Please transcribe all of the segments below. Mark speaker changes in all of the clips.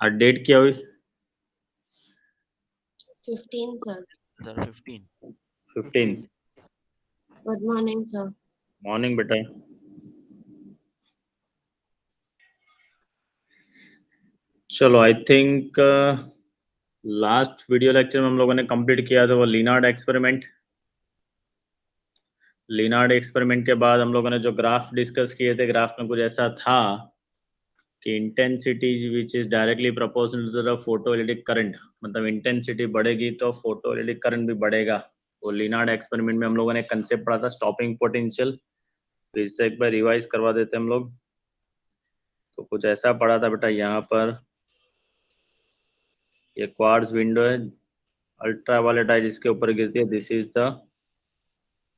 Speaker 1: आज डेट क्या हुई?
Speaker 2: 15 sir.
Speaker 3: Sir, 15.
Speaker 1: 15।
Speaker 2: Good morning sir.
Speaker 1: Morning बेटा। चलो, I think last video lecture में हम लोगों ने कंप्लीट किया था वो लीनार्ड एक्सपेरिमेंट। लीनार्ड एक्सपेरिमेंट के बाद हम लोगों ने जो ग्राफ डिस्कस किए थे, ग्राफ में कुछ ऐसा था कि intensity which is directly proportional to the photoelectric current, मतलब इंटेंसिटी बढ़ेगी तो फोटोइलेक्ट्रिक करंट भी बढ़ेगा। वो लीनार्ड एक्सपेरिमेंट में हम लोगों ने कंसेप्ट पढ़ा था स्टॉपिंग पोटेंशियल। तो इससे एक बार रिवाइज करवा देते हम लोग। तो कुछ ऐसा पढ़ा था बेटा, यहाँ पर ये क्वार्ट्ज विंडो है, अल्ट्रावायलेट आई जिसके ऊपर गिरती है, this is the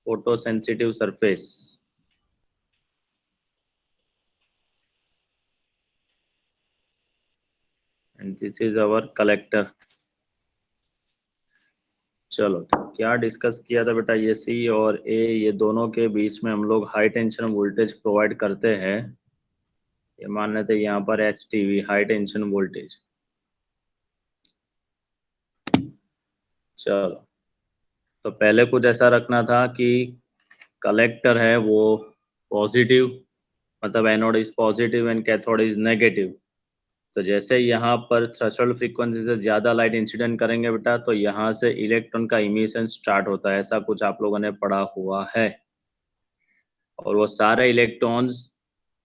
Speaker 1: photo sensitive surface. And this is our collector. चलो, तो क्या डिस्कस किया था बेटा, ये सी और ए ये दोनों के बीच में हम लोग हाई टेंशन वोल्टेज प्रोवाइड करते हैं। ये मान लेते हैं यहाँ पर H T V, high tension voltage. चलो, तो पहले कुछ ऐसा रखना था कि कलेक्टर है वो पॉजिटिव, मतलब anode is positive and cathode is negative. तो जैसे यहाँ पर थ्रेशोल्ड फ्रीक्वेंसी से ज़्यादा लाइट इंसिडेंट करेंगे बेटा, तो यहाँ से इलेक्ट्रॉन का इमिशन स्टार्ट होता है, ऐसा कुछ आप लोगों ने पढ़ा हुआ है। और वो सारे इलेक्ट्रॉन्स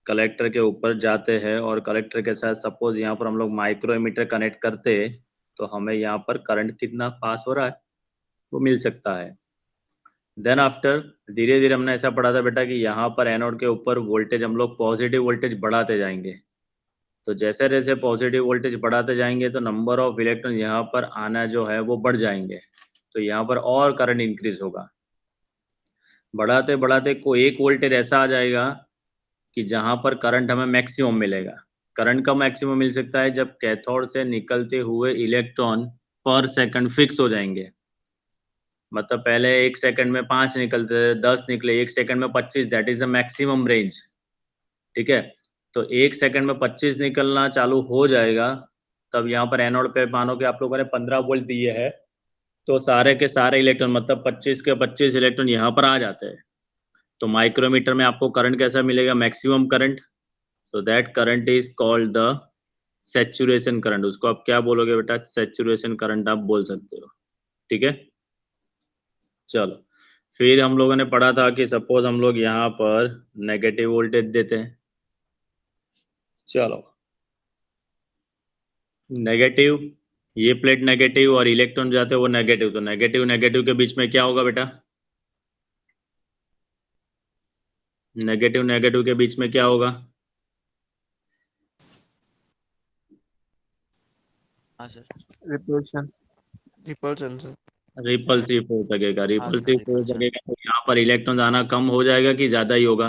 Speaker 1: कलेक्टर के ऊपर जाते हैं और कलेक्टर के साथ सपोज यहाँ पर हम लोग माइक्रोमीटर कनेक्ट करते, तो हमें यहाँ पर करंट कितना पास हो रहा है वो मिल सकता है। देन आफ्टर धीरे धीरे हमने ऐसा पढ़ा था बेटा कि यहाँ पर एनोड के ऊपर वोल्टेज हम लोग पॉजिटिव वोल्टेज बढ़ाते जाएंगे। तो जैसे जैसे पॉजिटिव वोल्टेज बढ़ाते जाएंगे तो नंबर ऑफ इलेक्ट्रॉन यहाँ पर आना जो है वो बढ़ जाएंगे, तो यहाँ पर और करंट इंक्रीज होगा। बढ़ाते बढ़ाते कोई एक वोल्टेज ऐसा आ जाएगा कि जहाँ पर करंट हमें मैक्सिमम मिलेगा। करंट का मैक्सिमम मिल सकता है जब कैथोड से निकलते हुए इलेक्ट्रॉन पर सेकंड फिक्स हो जाएंगे। मतलब पहले 1 सेकंड में 5 निकलते थे, 10 निकले, 1 सेकंड में 25, that is the maximum range. ठीक है, तो 1 सेकंड में 25 निकलना चालू हो जाएगा, तब यहाँ पर एनोड पे मानो कि आप लोगों ने 15 वोल्ट दिए है, तो सारे के सारे इलेक्ट्रॉन मतलब 25 के 25 इलेक्ट्रॉन यहाँ पर आ जाते हैं। तो माइक्रोमीटर में आपको करंट कैसा मिलेगा, maximum current. So that current is called the saturation current. उसको आप क्या बोलोगे बेटा, सैचुरेशन करंट आप बोल सकते हो। ठीक है, चलो फिर हम लोगों ने पढ़ा था कि सपोज हम लोग यहाँ पर नेगेटिव वोल्टेज देते हैं। चलो, नेगेटिव, ये प्लेट नेगेटिव और इलेक्ट्रॉन जाते हैं वो नेगेटिव, तो नेगेटिव नेगेटिव के बीच में क्या होगा बेटा, नेगेटिव नेगेटिव के बीच में क्या होगा,
Speaker 3: हाँ sir,
Speaker 4: repulsion repulsion sir
Speaker 1: repulsive हो सकेगा, रिपल्सिव हो
Speaker 3: repulsion।
Speaker 1: सकेगा। तो यहाँ पर इलेक्ट्रॉन आना कम हो जाएगा कि ज्यादा ही होगा,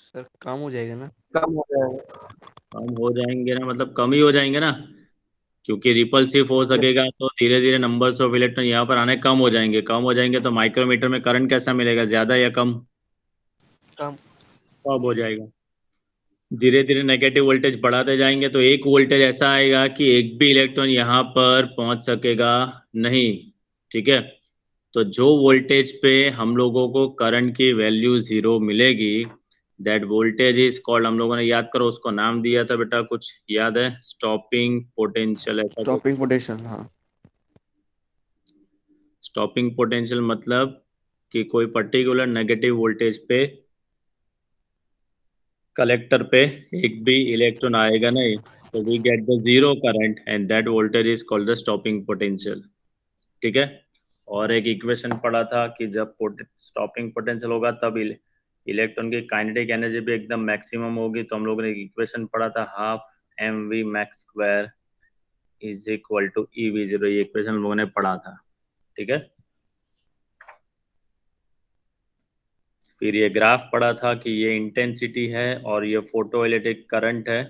Speaker 4: सर कम हो जाएगा ना, कम हो जाएगा।
Speaker 1: कम हो जाएंगे ना, मतलब कम ही हो जाएंगे ना, क्योंकि रिपल्सिव हो सकेगा तो धीरे धीरे नंबर्स ऑफ इलेक्ट्रॉन यहाँ पर आने कम हो जाएंगे। कम हो जाएंगे तो माइक्रोमीटर में करंट कैसा मिलेगा, ज्यादा या कम,
Speaker 4: कम
Speaker 1: कम हो जाएगा। धीरे धीरे नेगेटिव वोल्टेज बढ़ाते जाएंगे तो एक वोल्टेज ऐसा आएगा कि एक भी इलेक्ट्रॉन यहाँ पर पहुंच सकेगा नहीं। ठीक है, तो जो वोल्टेज पे हम लोगों को करंट की वैल्यू 0 मिलेगी, दैट वोल्टेज इज कॉल्ड, हम लोगों ने याद करो उसको नाम दिया था बेटा, कुछ याद है, स्टॉपिंग पोटेंशियल, ऐसा कुछ।
Speaker 4: Stopping potential. हाँ,
Speaker 1: स्टॉपिंग पोटेंशियल मतलब कि कोई पर्टिकुलर नेगेटिव वोल्टेज पे कलेक्टर पे एक भी इलेक्ट्रॉन आएगा नहीं, तो we get the zero current and that voltage is called the stopping potential. ठीक है, और एक इक्वेशन पढ़ा था कि जब स्टॉपिंग पोटेंशियल होगा तब इलेक्ट्रॉन की काइनेटिक एनर्जी भी एकदम मैक्सिमम होगी। तो हम लोगों ने एक इक्वेशन पढ़ा था, half M V max square is equal to E V zero, ये इक्वेशन हम लोगों ने पढ़ा था। ठीक है, फिर ये ग्राफ पढ़ा था कि ये इंटेंसिटी है और ये फोटोइलेक्ट्रिक करंट है।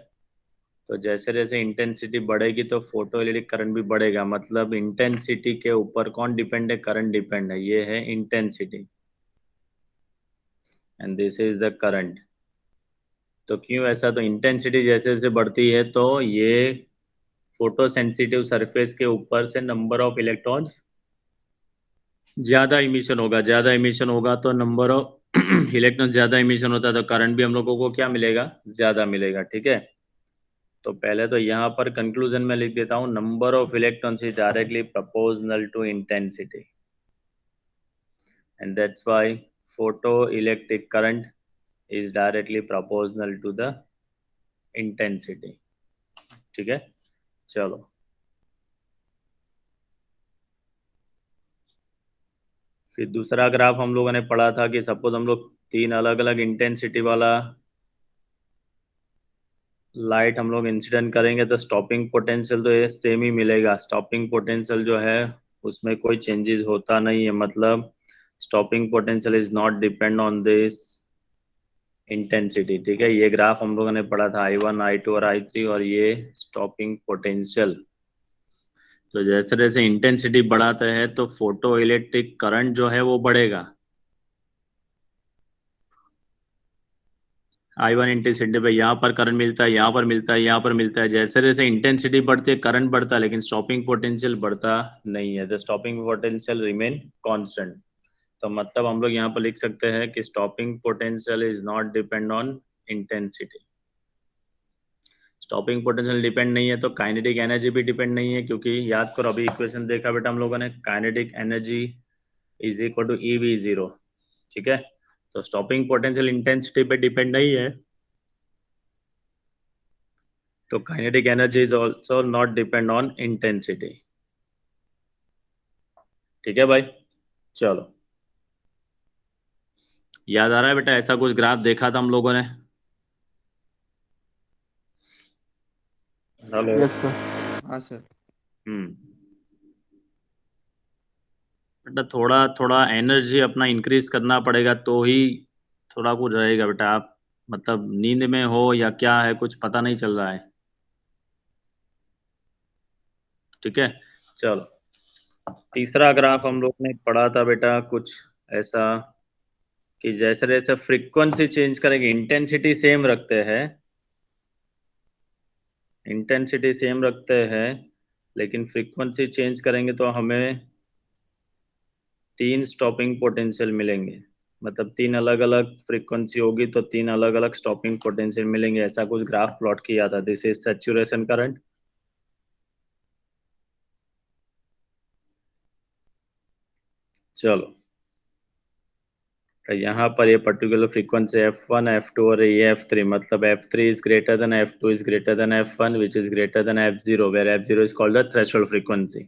Speaker 1: तो जैसे जैसे इंटेंसिटी बढ़ेगी तो फोटोइलेक्ट्रिक करंट भी बढ़ेगा, मतलब इंटेंसिटी के ऊपर कौन डिपेंड है, करंट डिपेंड है। ये है intensity and this is the current. तो क्यों ऐसा? तो इंटेंसिटी जैसे जैसे बढ़ती है तो ये फोटो सेंसिटिव सरफेस के ऊपर से नंबर ऑफ इलेक्ट्रॉन्स ज्यादा इमिशन होगा तो नंबर ऑफ इलेक्ट्रॉन ज्यादा इमिशन होता है तो करंट भी हम लोगों को क्या मिलेगा? ज्यादा मिलेगा। ठीक है, तो पहले तो यहाँ पर कंक्लूजन में लिख देता हूँ, number of electrons is directly proportional to intensity and that's why photo electric current is directly proportional to the intensity. ठीक है, चलो फिर दूसरा ग्राफ हम लोगों ने पढ़ा था कि सपोज हम लोग 3 अलग अलग इंटेंसिटी वाला लाइट हम लोग इंसिडेंट करेंगे तो स्टॉपिंग पोटेंशियल तो ये सेम ही मिलेगा। स्टॉपिंग पोटेंशियल जो है उसमें कोई चेंजेस होता नहीं है, मतलब stopping potential is not depend on this intensity. ठीक है, ये ग्राफ हम लोगों ने पढ़ा था I1 I2 और I3 और ये स्टॉपिंग पोटेंशियल। तो जैसे जैसे इंटेंसिटी बढ़ाता है तो फोटो इलेक्ट्रिक करंट जो है वो बढ़ेगा। I1 इंटेंसिटी पे यहाँ पर करंट मिलता है, यहाँ पर मिलता है, यहाँ पर मिलता है। जैसे जैसे इंटेंसिटी बढ़ती है करंट बढ़ता है, लेकिन स्टॉपिंग पोटेंशियल बढ़ता नहीं है। The stopping potential remain constant. तो मतलब हम लोग यहाँ पर लिख सकते हैं कि stopping potential is not depend on intensity. Stopping potential depend नहीं है तो काइनेटिक एनर्जी भी डिपेंड नहीं है, क्योंकि याद करो अभी इक्वेशन देखा बेटा हम लोगों ने, kinetic energy is equal to EV0। ठीक है, तो स्टॉपिंग पोटेंशियल इंटेंसिटी पे डिपेंड नहीं है तो kinetic energy is also not depend on intensity. ठीक है भाई, चलो याद आ रहा है बेटा? ऐसा कुछ ग्राफ देखा था हम लोगों ने? हेलो।
Speaker 4: Yes sir. हाँ सर।
Speaker 1: बेटा थोड़ा थोड़ा एनर्जी अपना इंक्रीज करना पड़ेगा तो ही थोड़ा कुछ रहेगा बेटा। आप मतलब नींद में हो या क्या है, कुछ पता नहीं चल रहा है। ठीक है, चलो तीसरा ग्राफ हम लोग ने पढ़ा था बेटा कुछ ऐसा कि जैसे जैसे फ्रीक्वेंसी चेंज करेंगे, इंटेंसिटी सेम रखते हैं, इंटेंसिटी सेम रखते हैं लेकिन फ्रीक्वेंसी चेंज करेंगे तो हमें 3 स्टॉपिंग पोटेंशियल मिलेंगे। मतलब 3 अलग अलग फ्रीक्वेंसी होगी तो 3 अलग अलग स्टॉपिंग पोटेंशियल मिलेंगे। ऐसा कुछ ग्राफ प्लॉट किया था। This is saturation current. चलो तो यहाँ पर ये पर्टिकुलर फ्रीक्वेंसी F1 F2 और ये F3, मतलब F3 is greater than F2 is greater than F1 which is greater than F0 where F0 is called the threshold frequency।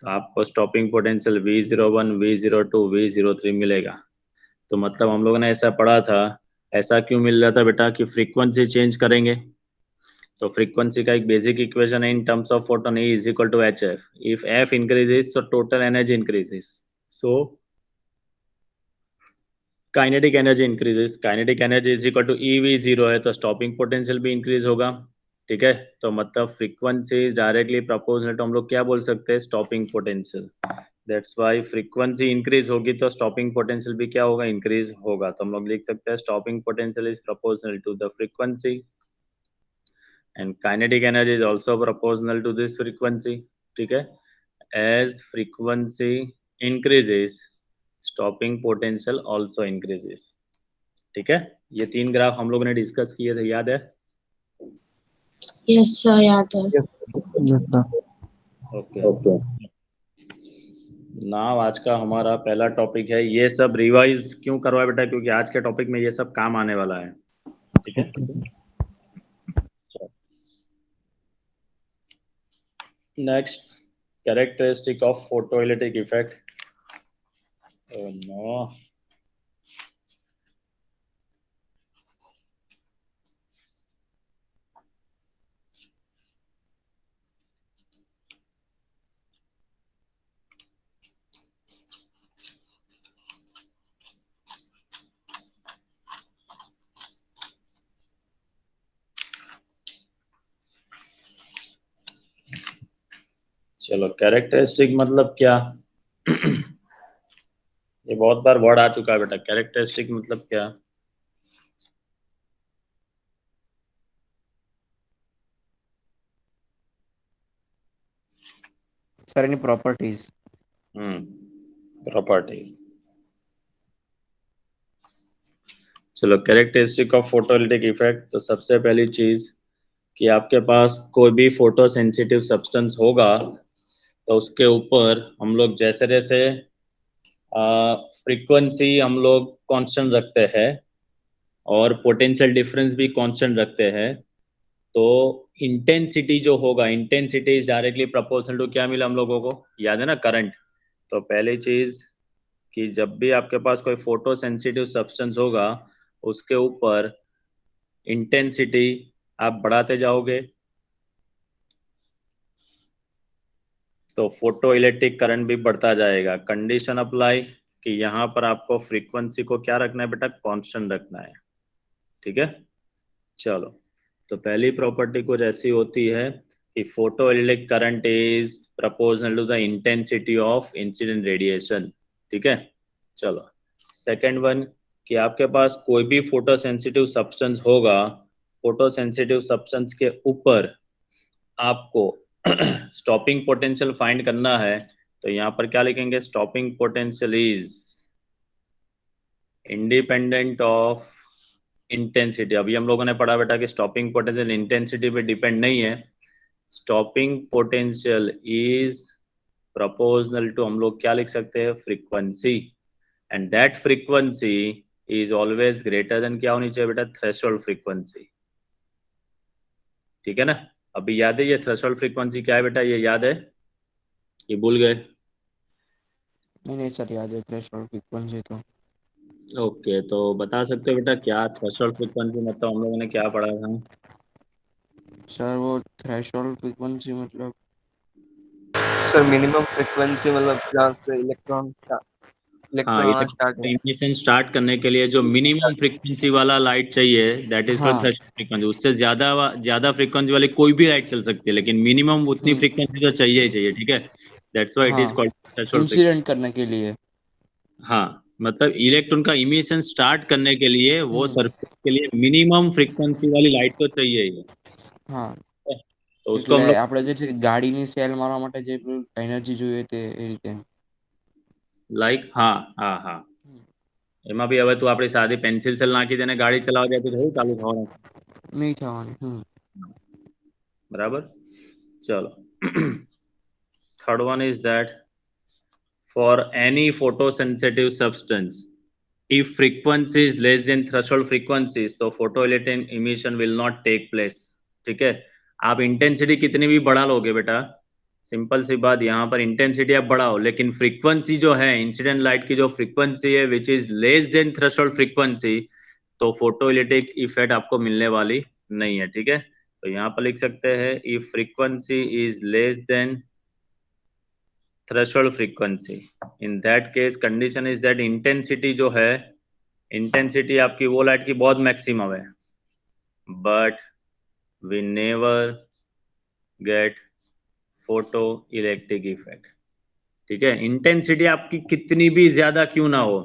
Speaker 1: तो आपको stopping potential V01 V02 V03 मिलेगा। तो मतलब हम लोगों ने ऐसा पढ़ा था, ऐसा क्यों मिल रहा था बेटा कि फ्रीक्वेंसी चेंज करेंगे तो फ्रीक्वेंसी का एक बेसिक इक्वेशन है in terms of photon, E is equal to HF। If F increases तो total energy increases, so kinetic energy increases. Kinetic energy is equal to EV0 है तो स्टॉपिंग पोटेंशियल भी increase होगा। ठीक है, तो मतलब frequency is directly proportional to हम लोग क्या बोल सकते हैं? Stopping potential. That's why frequency increase होगी तो स्टॉपिंग पोटेंशियल भी क्या होगा? इंक्रीज होगा। तो हम लोग लिख सकते हैं stopping potential is proportional to the frequency and kinetic energy is also proportional to this frequency। ठीक है, as frequency increases stopping potential also increases। ठीक है, ये 3 ग्राफ हम लोगों ने डिस्कस किए थे, याद है?
Speaker 2: यस सर, याद है।
Speaker 4: Yes sir.
Speaker 1: ओके नाउ आज का हमारा पहला टॉपिक है, ये सब रिवाइज क्यों करवा बेटा? क्योंकि आज के टॉपिक में ये सब काम आने वाला है। ठीक है, next characteristic of photoelectric effect. Oh no, चलो कैरेक्टरिस्टिक मतलब क्या? ये बहुत बार वर्ड आ चुका है बेटा, कैरेक्टरिस्टिक मतलब क्या?
Speaker 4: Sir, any properties?
Speaker 1: प्रॉपर्टीज। चलो, कैरेक्टरिस्टिक ऑफ फोटोलिटिक इफेक्ट। तो सबसे पहली चीज कि आपके पास कोई भी फोटो सेंसिटिव सब्सटेंस होगा तो उसके ऊपर हम लोग जैसे जैसे फ्रीक्वेंसी हम लोग कांस्टेंट रखते हैं और पोटेंशियल डिफरेंस भी कांस्टेंट रखते हैं, तो इंटेंसिटी जो होगा, intensity is directly proportional to क्या मिला हम लोगों को, याद है ना, करंट। तो पहली चीज कि जब भी आपके पास कोई फोटो सेंसिटिव सब्सटेंस होगा उसके ऊपर इंटेंसिटी आप बढ़ाते जाओगे तो फोटो इलेक्ट्रिक करंट भी बढ़ता जाएगा। कंडीशन अप्लाई कि यहाँ पर आपको फ्रीक्वेंसी को क्या रखना है बेटा, कांस्टेंट रखना है। ठीक है, चलो। तो पहली प्रॉपर्टी कुछ ऐसी होती है कि photo electric current is proportional to the intensity of incident radiation. ठीक है, चलो। सेकंड वन कि आपके पास कोई भी फोटो सेंसिटिव सब्सटेंस होगा, फोटो सेंसिटिव सब्सटेंस के ऊपर आपको स्टॉपिंग पोटेंशियल फाइंड करना है। तो यहाँ पर क्या लिखेंगे, stopping potential is independent of intensity. अभी हम लोगों ने पढ़ा बेटा कि स्टॉपिंग पोटेंशियल इंटेंसिटी पे डिपेंड नहीं है। Stopping potential is proportional to, हम लोग क्या लिख सकते हैं, frequency, and that frequency is always greater than क्या होनी चाहिए बेटा, थ्रेशोल्ड फ्रीक्वेंसी। ठीक है ना। अभी याद है ये थ्रेशोल्ड फ्रीक्वेंसी क्या है बेटा, ये याद है, ये भूल गए?
Speaker 4: नहीं सर, याद है थ्रेशोल्ड फ्रीक्वेंसी तो।
Speaker 1: ओके, तो बता सकते हो बेटा क्या थ्रेशोल्ड फ्रीक्वेंसी मतलब हम लोगों ने क्या पढ़ा था?
Speaker 4: सर वो थ्रेशोल्ड फ्रीक्वेंसी मतलब
Speaker 5: सर मिनिमम फ्रीक्वेंसी मतलब जहाँ से इलेक्ट्रॉन
Speaker 1: हाँ,
Speaker 5: आना स्टार्ट हो।
Speaker 1: इमिशन स्टार्ट करने के लिए जो मिनिमम फ्रीक्वेंसी वाला लाइट चाहिए दैट इज कॉल्ड
Speaker 4: हाँ।
Speaker 1: Threshold frequency. उससे ज्यादा फ्रीक्वेंसी वाली कोई भी लाइट चल सकती है, लेकिन मिनिमम उतनी फ्रीक्वेंसी तो चाहिए ही चाहिए। ठीक है, दैट्स व्हाई इट इज
Speaker 4: हाँ,
Speaker 1: कॉल्ड थ्रेशोल्ड फ्रीक्वेंसी।
Speaker 4: इंसिडेंट करने के लिए।
Speaker 1: हाँ, मतलब इलेक्ट्रॉन का इमिशन स्टार्ट करने के लिए वो सरफेस के लिए मिनिमम फ्रीक्वेंसी वाली लाइट तो चाहिए ही है।
Speaker 4: હા,
Speaker 1: तो उसको
Speaker 4: એટલે
Speaker 1: हम लोग
Speaker 4: આપણે જે છે ગાડીની સેલ મારવા માટે જે એનર્જી જોઈએ તે એ રીતે
Speaker 1: લાઈક, હા, એમાં બી હવે તું આપણી સાદી પેન્સિલ સેલ નાખી દેને ગાડી ચલાવવા જાય તો થોડું ચાલુ થવાનું,
Speaker 4: નહીં થવાની.
Speaker 1: બરાબર? ચલો. Third one is that for any photosensitive substance, if frequency is less than threshold frequencies, तो photoelectric emission will not take place. ठीक है, आप इंटेंसिटी कितनी भी बढ़ा लोगे बेटा, सिंपल सी बात, यहाँ पर इंटेंसिटी आप बढ़ाओ लेकिन फ्रीक्वेंसी जो है इंसिडेंट लाइट की, जो फ्रीक्वेंसी है which is less than threshold frequency, तो फोटोइलेक्ट्रिक इफेक्ट आपको मिलने वाली नहीं है। ठीक है, तो यहाँ पर लिख सकते हैं if frequency is less than threshold frequency, in that case condition is that intensity जो है, इंटेंसिटी आपकी वो लाइट की बहुत मैक्सिमम है, but we never get photoelectric effect. ठीक है, इंटेंसिटी आपकी कितनी भी ज्यादा क्यों ना हो,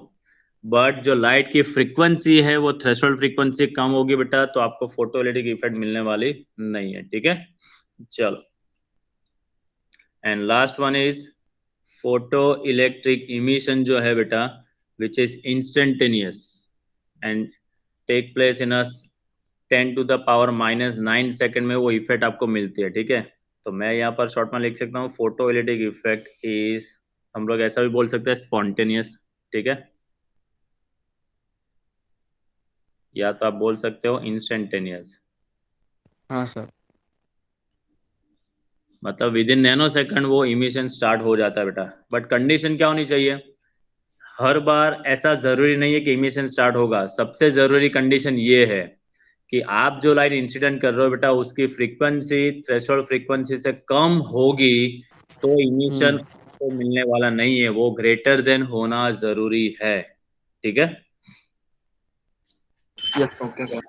Speaker 1: बट जो लाइट की फ्रीक्वेंसी है वो थ्रेशोल्ड फ्रीक्वेंसी कम होगी बेटा, तो आपको फोटो इलेक्ट्रिक इफेक्ट मिलने वाली नहीं है। ठीक है, चलो। And last one is photoelectric emission जो है बेटा which is instantaneous and take place in a 10 to the power -9 second में वो इफेक्ट आपको मिलती है। ठीक है, तो मैं यहाँ पर शॉर्ट में लिख सकता हूँ फोटो इलेक्ट्रिक इफेक्ट इज, हम लोग ऐसा भी बोल सकते हैं, स्पॉन्टेनियस। ठीक है, या तो आप बोल सकते हो इंस्टेंटेनियस,
Speaker 4: हाँ सर.
Speaker 1: मतलब विद इन नैनो सेकंड वो इमिशन स्टार्ट हो जाता है बेटा। बट कंडीशन क्या होनी चाहिए, हर बार ऐसा जरूरी नहीं है कि इमिशन स्टार्ट होगा। सबसे जरूरी कंडीशन ये है कि आप जो लाइट इंसिडेंट कर रहे हो बेटा उसकी फ्रीक्वेंसी थ्रेशोल्ड फ्रीक्वेंसी से कम होगी तो इमिशन को मिलने वाला नहीं है, वो ग्रेटर देन होना जरूरी है। ठीक है,
Speaker 5: yes okay sir.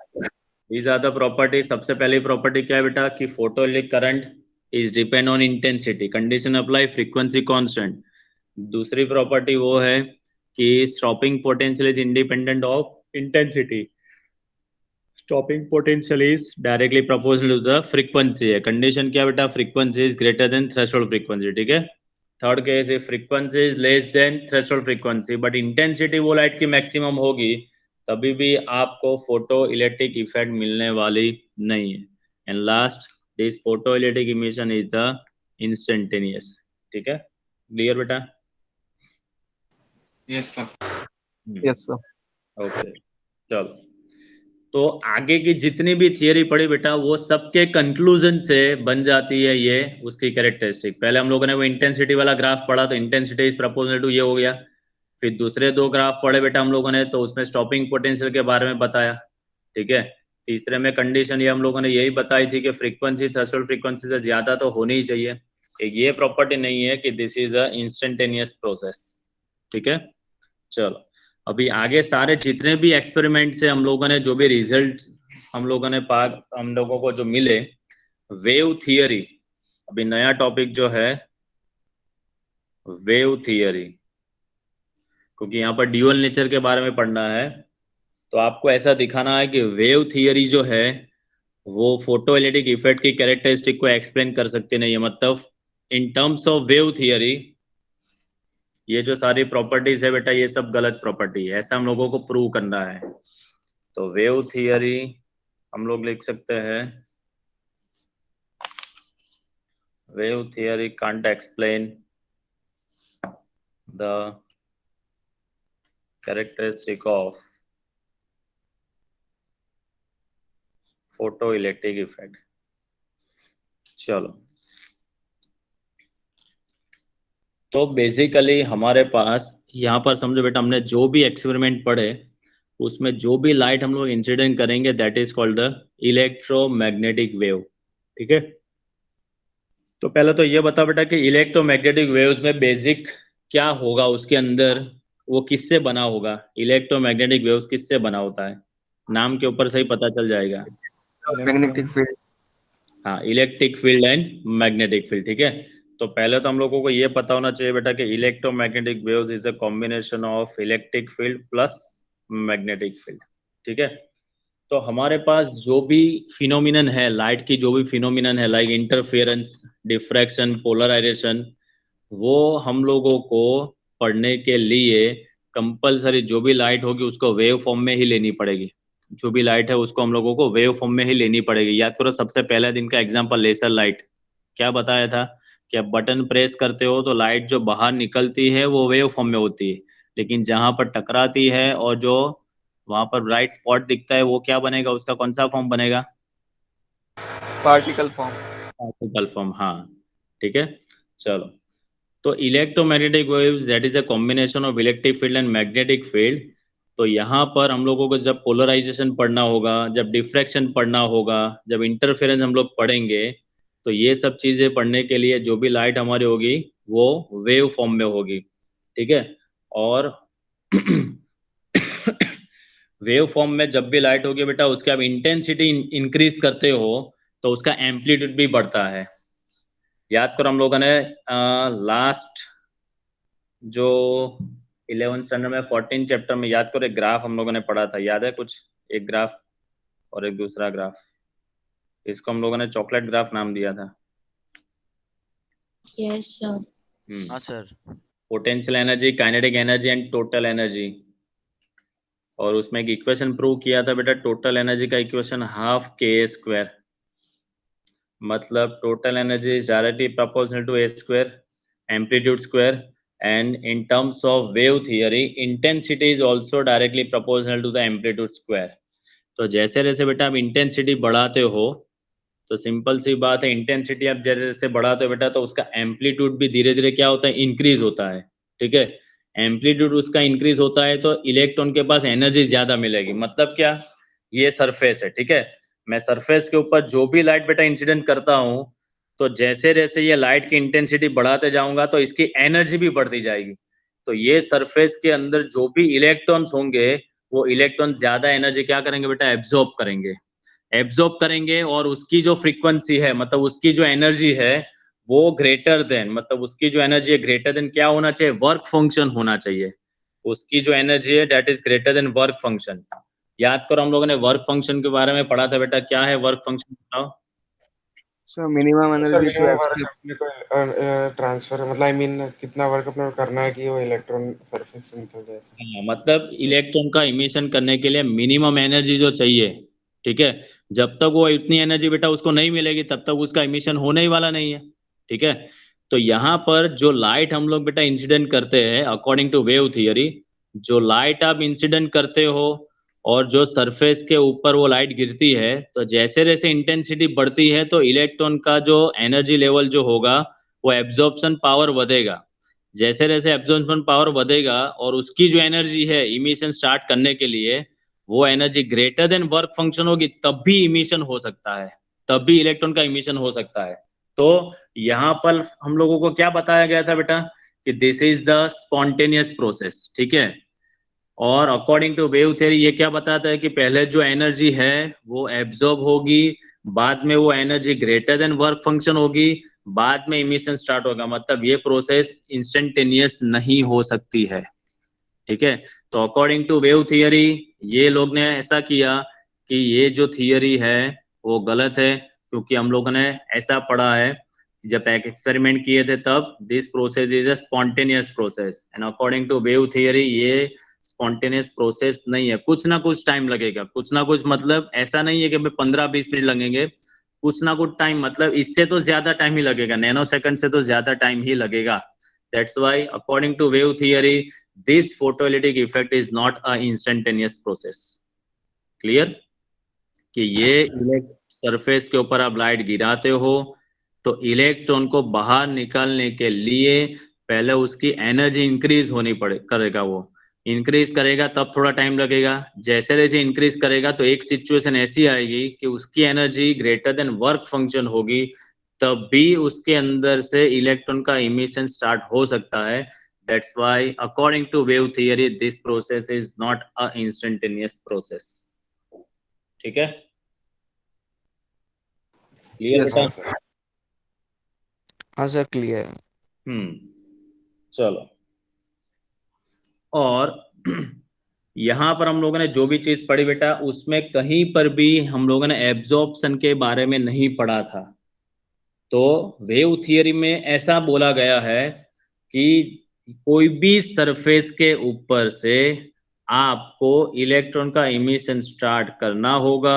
Speaker 1: These are the properties। सबसे पहली प्रॉपर्टी क्या है बेटा कि photoelectric current is depend on intensity, condition apply, frequency constant. दूसरी प्रॉपर्टी वो है कि stopping potential is independent of intensity, stopping potential is directly proportional to the frequency है। कंडीशन क्या बेटा, frequency is greater than threshold frequency. ठीक है, third case if frequency is less than threshold frequency but intensity वो light की maximum होगी, तभी भी आपको फोटो इलेक्ट्रिक इफेक्ट मिलने वाली नहीं है। And last, this photo electric emission is the instantaneous. ठीक है, क्लियर बेटा?
Speaker 6: Yes sir.
Speaker 5: Yes sir.
Speaker 1: Okay, चलो। तो आगे की जितनी भी थियरी पढ़ी बेटा, वो सबके कंक्लूजन से बन जाती है ये उसकी कैरेक्टरिस्टिक। पहले हम लोगों ने वो इंटेंसिटी वाला ग्राफ पढ़ा, तो इंटेंसिटी इज प्रोपोर्शनल टू ये हो गया। फिर दूसरे दो ग्राफ पढ़े बेटा हम लोगों ने, तो उसमें स्टॉपिंग पोटेंशियल के बारे में बताया। ठीक है, तीसरे में कंडीशन ये हम लोगों ने यही बताई थी कि फ्रीक्वेंसी थ्रेशोल्ड फ्रीक्वेंसी से ज्यादा तो होनी ही चाहिए। एक ये प्रॉपर्टी नहीं है कि this is a instantaneous process. ठीक है, चलो अभी आगे सारे जितने भी एक्सपेरिमेंट से हम लोगों ने जो भी रिजल्ट हम लोगों को जो मिले, वेव थियरी, अभी नया टॉपिक जो है वेव थियरी, क्योंकि यहाँ पर ड्यूअल नेचर के बारे में पढ़ना है। तो आपको ऐसा दिखाना है कि वेव थियरी जो है वो फोटोइलेक्ट्रिक इफेक्ट की कैरेक्टरिस्टिक को एक्सप्लेन कर सकती नहीं है। मतलब इन टर्म्स ऑफ वेव थियरी ये जो सारी प्रॉपर्टीज है बेटा, ये सब गलत प्रॉपर्टी है, ऐसा हम लोगों को प्रूव करना है। तो वेव थियरी हम लोग लिख सकते हैं, wave theory can't explain the characteristic of photoelectric effect. चलो, तो बेसिकली हमारे पास यहाँ पर समझो बेटा, हमने जो भी एक्सपेरिमेंट पढ़े उसमें जो भी लाइट हम लोग इंसिडेंट करेंगे that is called the electromagnetic wave. ठीक है, तो पहले तो ये बता बेटा कि इलेक्ट्रोमैग्नेटिक वेव्स में बेसिक क्या होगा, उसके अंदर वो किससे बना होगा, इलेक्ट्रोमैग्नेटिक वेव्स किससे बना होता है, नाम के ऊपर से ही पता चल जाएगा।
Speaker 5: Magnetic field.
Speaker 1: हाँ, electric field and magnetic field. ठीक है, तो पहले तो हम लोगों को ये पता होना चाहिए बेटा कि electromagnetic waves is a combination of electric field plus magnetic field. ठीक है, तो हमारे पास जो भी फिनोमिनन है, लाइट की जो भी फिनोमिनन है, लाइक इंटरफेरेंस, डिफ्रैक्शन, पोलराइजेशन, वो हम लोगों को पढ़ने के लिए कंपलसरी जो भी लाइट होगी उसको वेव फॉर्म में ही लेनी पड़ेगी। जो भी लाइट है उसको हम लोगों को वेव फॉर्म में ही लेनी पड़ेगी। याद करो, सबसे पहले दिन का एग्जांपल लेजर लाइट, क्या बताया था कि आप बटन प्रेस करते हो तो लाइट जो बाहर निकलती है वो वेव फॉर्म में होती है, लेकिन जहां पर टकराती है और जो वहां पर ब्राइट स्पॉट दिखता है वो क्या बनेगा, उसका कौन सा फॉर्म बनेगा?
Speaker 5: Particle form.
Speaker 1: पार्टिकल फॉर्म, हाँ। ठीक है, चलो। तो electromagnetic waves that is a combination of electric field and magnetic field. तो यहाँ पर हम लोगों को जब पोलराइजेशन पढ़ना होगा, जब डिफ्रैक्शन पढ़ना होगा, जब इंटरफेरेंस हम लोग पढ़ेंगे, तो ये सब चीजें पढ़ने के लिए जो भी लाइट हमारी होगी वो वेव फॉर्म में होगी। ठीक है, और वेव फॉर्म में जब भी लाइट होगी बेटा, उसके आप इंटेंसिटी इंक्रीज करते हो तो उसका एम्पलीट्यूड भी बढ़ता है। याद करो, हम लोगों ने लास्ट जो 11th स्टैंडर्ड में 14 चैप्टर में, याद करो, एक ग्राफ हम लोगों ने पढ़ा था, याद है कुछ? एक ग्राफ और एक दूसरा ग्राफ, इसको हम लोगों ने चॉकलेट ग्राफ नाम दिया था।
Speaker 2: Yes, sir.
Speaker 3: हाँ sir.
Speaker 1: Potential energy, kinetic energy and total energy, और उसमें एक इक्वेशन प्रूव किया था बेटा, टोटल एनर्जी का इक्वेशन हाफ के स्क्वायर, मतलब total energy is directly proportional to A square amplitude square, and in terms of wave theory intensity is also directly proportional to the amplitude square। तो जैसे जैसे बेटा आप intensity बढ़ाते हो, तो सिंपल सी बात है, इंटेंसिटी आप जैसे जैसे बढ़ाते हो बेटा तो उसका एम्पलीट्यूड भी धीरे धीरे क्या होता है, इंक्रीज होता है। ठीक है, एम्पलीट्यूड उसका इंक्रीज होता है तो इलेक्ट्रॉन के पास एनर्जी ज्यादा मिलेगी। मतलब क्या, ये सरफेस है, ठीक है, मैं सरफेस के ऊपर जो भी लाइट बेटा इंसिडेंट करता हूँ, तो जैसे जैसे ये लाइट की इंटेंसिटी बढ़ाते जाऊंगा तो इसकी एनर्जी भी बढ़ती जाएगी। तो ये सरफेस के अंदर जो भी इलेक्ट्रॉन्स होंगे वो इलेक्ट्रॉन ज्यादा एनर्जी क्या करेंगे बेटा, एब्जॉर्ब करेंगे, और उसकी जो फ्रीक्वेंसी है, मतलब उसकी जो एनर्जी है वो ग्रेटर देन, मतलब उसकी जो एनर्जी है ग्रेटर देन क्या होना चाहिए, वर्क फंक्शन होना चाहिए। उसकी जो एनर्जी है that is greater then work function. याद करो, हम लोगों ने वर्क फंक्शन के बारे में पढ़ा था बेटा, क्या है वर्क फंक्शन बताओ?
Speaker 5: So minimum
Speaker 6: sir
Speaker 5: energy to
Speaker 6: minimum work
Speaker 5: accept.
Speaker 6: अपने को ट्रांसफर मतलब आई मीन कितना वर्क अपने को करना है कि वो इलेक्ट्रॉन सरफेस से निकल जाए सर।
Speaker 1: हाँ, मतलब इलेक्ट्रॉन का इमिशन करने के लिए मिनिमम एनर्जी जो चाहिए, ठीक है, जब तक वो इतनी एनर्जी बेटा उसको नहीं मिलेगी तब तक उसका इमिशन होने ही वाला नहीं है, ठीक है। तो यहाँ पर जो लाइट हम लोग बेटा इंसिडेंट करते हैं अकॉर्डिंग टू वेव थियरी, जो लाइट आप इंसिडेंट करते हो और जो सरफेस के ऊपर वो लाइट गिरती है, तो जैसे जैसे इंटेंसिटी बढ़ती है तो इलेक्ट्रॉन का जो एनर्जी लेवल जो होगा वो एब्जॉर्प्शन पावर बढ़ेगा। जैसे जैसे एब्जॉर्प्शन पावर बढ़ेगा और उसकी जो एनर्जी है इमिशन स्टार्ट करने के लिए, वो energy greater than work function होगी तब भी इमिशन हो सकता है, तब भी इलेक्ट्रॉन का इमिशन हो सकता है। तो यहाँ पर हम लोगों को क्या बताया गया था बेटा कि this is the spontaneous process, ठीक है। और अकॉर्डिंग टू वेव थ्योरी ये क्या बताता है कि पहले जो एनर्जी है वो एब्जॉर्ब होगी, बाद में वो energy greater than work function होगी, बाद में इमिशन स्टार्ट होगा। मतलब ये प्रोसेस इंस्टेंटेनियस नहीं हो सकती है, ठीक है। तो अकॉर्डिंग टू वेव थियरी ये लोग ने ऐसा किया कि ये जो थियरी है वो गलत है, क्योंकि हम लोगों ने ऐसा पढ़ा है जब एक्सपेरिमेंट किए थे तब this process is a spontaneous process, and according to wave theory ये स्पॉन्टेनियस प्रोसेस नहीं है, कुछ ना कुछ टाइम लगेगा, कुछ ना कुछ, मतलब ऐसा नहीं है कि भाई 15-20 मिनट लगेंगे, कुछ ना कुछ टाइम, मतलब इससे तो ज्यादा टाइम ही लगेगा, नैनो सेकंड से तो ज्यादा टाइम ही लगेगा। That's why according to wave theory this photoelectric effect is not a instantaneous process। Clear कि ये सरफेस के ऊपर आप लाइट गिराते हो तो इलेक्ट्रॉन को बाहर निकालने के लिए पहले उसकी एनर्जी इंक्रीज होनी पड़े करेगा, वो इंक्रीज करेगा तब थोड़ा टाइम लगेगा। जैसे जैसे इंक्रीज करेगा तो एक सिचुएशन ऐसी आएगी कि उसकी energy greater than work function होगी, तब भी उसके अंदर से इलेक्ट्रॉन का इमिशन स्टार्ट हो सकता है। That's why according to wave theory this process is not a instantaneous process। ठीक है, क्लियर
Speaker 6: यस
Speaker 1: बेटा?
Speaker 6: सर।
Speaker 4: हाँ सर क्लियर।
Speaker 1: चलो, और यहाँ पर हम लोगों ने जो भी चीज पढ़ी बेटा उसमें कहीं पर भी हम लोगों ने एब्जॉर्प्शन के बारे में नहीं पढ़ा था। तो वेव थियरी में ऐसा बोला गया है कि कोई भी सरफेस के ऊपर से आपको इलेक्ट्रॉन का इमिशन स्टार्ट करना होगा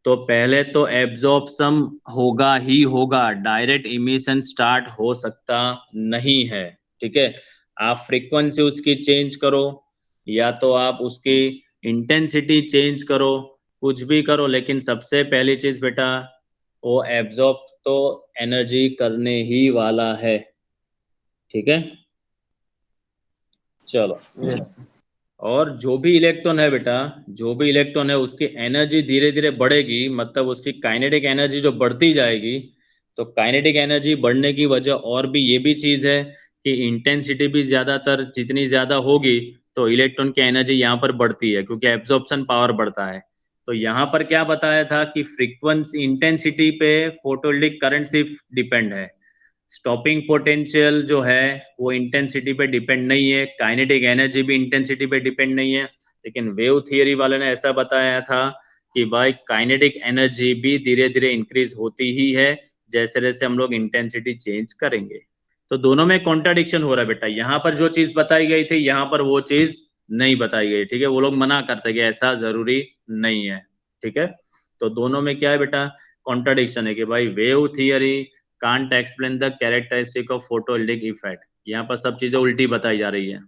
Speaker 1: तो पहले तो एब्जॉर्प्शन होगा ही होगा, डायरेक्ट इमिशन स्टार्ट हो सकता नहीं है, ठीक है। आप फ्रीक्वेंसी उसकी चेंज करो या तो आप उसकी इंटेंसिटी चेंज करो, कुछ भी करो, लेकिन सबसे पहली चीज बेटा वो एब्जॉर्ब तो एनर्जी करने ही वाला है, ठीक है। चलो,
Speaker 6: यस
Speaker 1: और जो भी इलेक्ट्रॉन है बेटा, जो भी इलेक्ट्रॉन है उसकी एनर्जी धीरे धीरे बढ़ेगी, मतलब उसकी काइनेटिक एनर्जी जो बढ़ती जाएगी। तो काइनेटिक एनर्जी बढ़ने की वजह और भी ये भी चीज है कि इंटेंसिटी भी ज्यादातर जितनी ज्यादा होगी तो इलेक्ट्रॉन की एनर्जी यहाँ पर बढ़ती है क्योंकि एब्जॉर्प्शन पावर बढ़ता है। तो यहाँ पर क्या बताया था कि फ्रीक्वेंसी इंटेंसिटी पे फोटोइलेक्ट्रिक करंट सिर्फ डिपेंड है, स्टॉपिंग पोटेंशियल जो है वो इंटेंसिटी पे डिपेंड नहीं है, काइनेटिक एनर्जी भी इंटेंसिटी पे डिपेंड नहीं है। लेकिन वेव थियरी वाले ने ऐसा बताया था कि भाई काइनेटिक एनर्जी भी धीरे धीरे इंक्रीज होती ही है जैसे जैसे हम लोग इंटेंसिटी चेंज करेंगे। तो दोनों में कॉन्ट्राडिक्शन हो रहा है बेटा, यहाँ पर जो चीज बताई गई थी यहाँ पर वो चीज नहीं बताई गई, ठीक है। वो लोग मना करते कि ऐसा जरूरी नहीं है, ठीक है। तो दोनों में क्या है बेटा, कॉन्ट्राडिक्शन है कि भाई wave theory can't explain the characteristic of photoelectric effect। यहाँ पर सब चीजें उल्टी बताई जा रही है,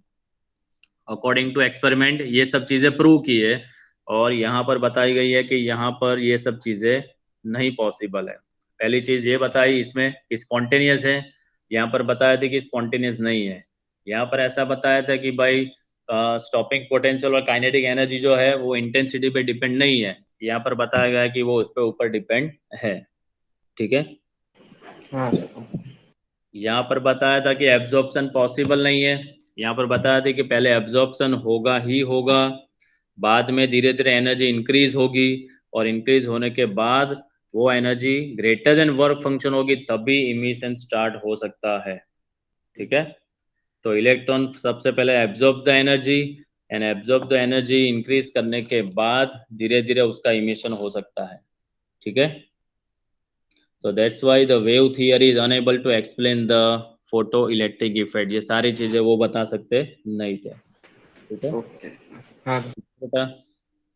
Speaker 1: अकॉर्डिंग टू एक्सपेरिमेंट ये सब चीजें प्रूव की है और यहाँ पर बताई गई है कि यहाँ पर ये सब चीजें नहीं पॉसिबल है। पहली चीज ये बताई इसमें कि स्पॉन्टेनियस है, यहाँ पर बताया था कि स्पॉन्टेनियस नहीं है। यहाँ पर ऐसा बताया था कि भाई स्टॉपिंग पोटेंशियल और काइनेटिक एनर्जी जो है वो इंटेंसिटी पे डिपेंड नहीं है, यहाँ पर बताया गया है कि वो उस पर ऊपर डिपेंड है, ठीक है।
Speaker 6: हाँ सर।
Speaker 1: यहाँ पर बताया था कि एब्जॉर्प्शन पॉसिबल नहीं है, यहाँ पर बताया था कि पहले एब्जॉर्प्शन होगा ही होगा, बाद में धीरे धीरे एनर्जी इंक्रीज होगी और इंक्रीज होने के बाद वो energy greater than work function होगी तभी इमिशन स्टार्ट हो सकता है, ठीक है। तो इलेक्ट्रॉन सबसे पहले absorb the energy and absorb the energy increase करने के बाद धीरे धीरे उसका इमिशन हो सकता है, ठीक है। तो that's why the wave theory is unable to explain the photoelectric effect. ये सारी चीजें वो बता सकते नहीं थे, ठीक है
Speaker 6: ओके। हाँ
Speaker 1: बेटा।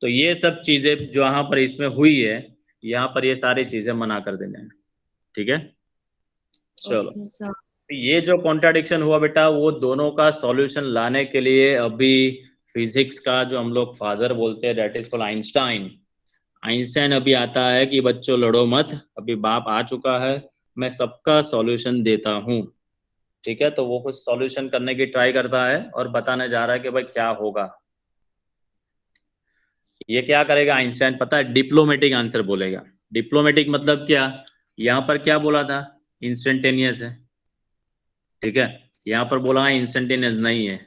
Speaker 1: तो ये सब चीजें जो यहाँ पर इसमें हुई है, यहाँ पर ये सारी चीजें मना कर देने हैं, ठीक है। चलो,
Speaker 2: Okay, sir.
Speaker 1: ये जो कॉन्ट्राडिक्शन हुआ बेटा, वो दोनों का सॉल्यूशन लाने के लिए अभी फिजिक्स का जो हम लोग फादर बोलते हैं, that is called Einstein. Einstein अभी आता है कि बच्चों लड़ो मत, अभी बाप आ चुका है, मैं सबका सॉल्यूशन देता हूँ, ठीक है। तो वो कुछ सॉल्यूशन करने की ट्राई करता है और बताने जा रहा है कि भाई क्या होगा। ये क्या करेगा आइंस्टाइन पता है? डिप्लोमेटिक आंसर बोलेगा। डिप्लोमेटिक मतलब क्या? यहाँ पर क्या बोला था? इंस्टेंटेनियस है, ठीक है। यहाँ पर बोला है इंस्टेंटेनियस नहीं है,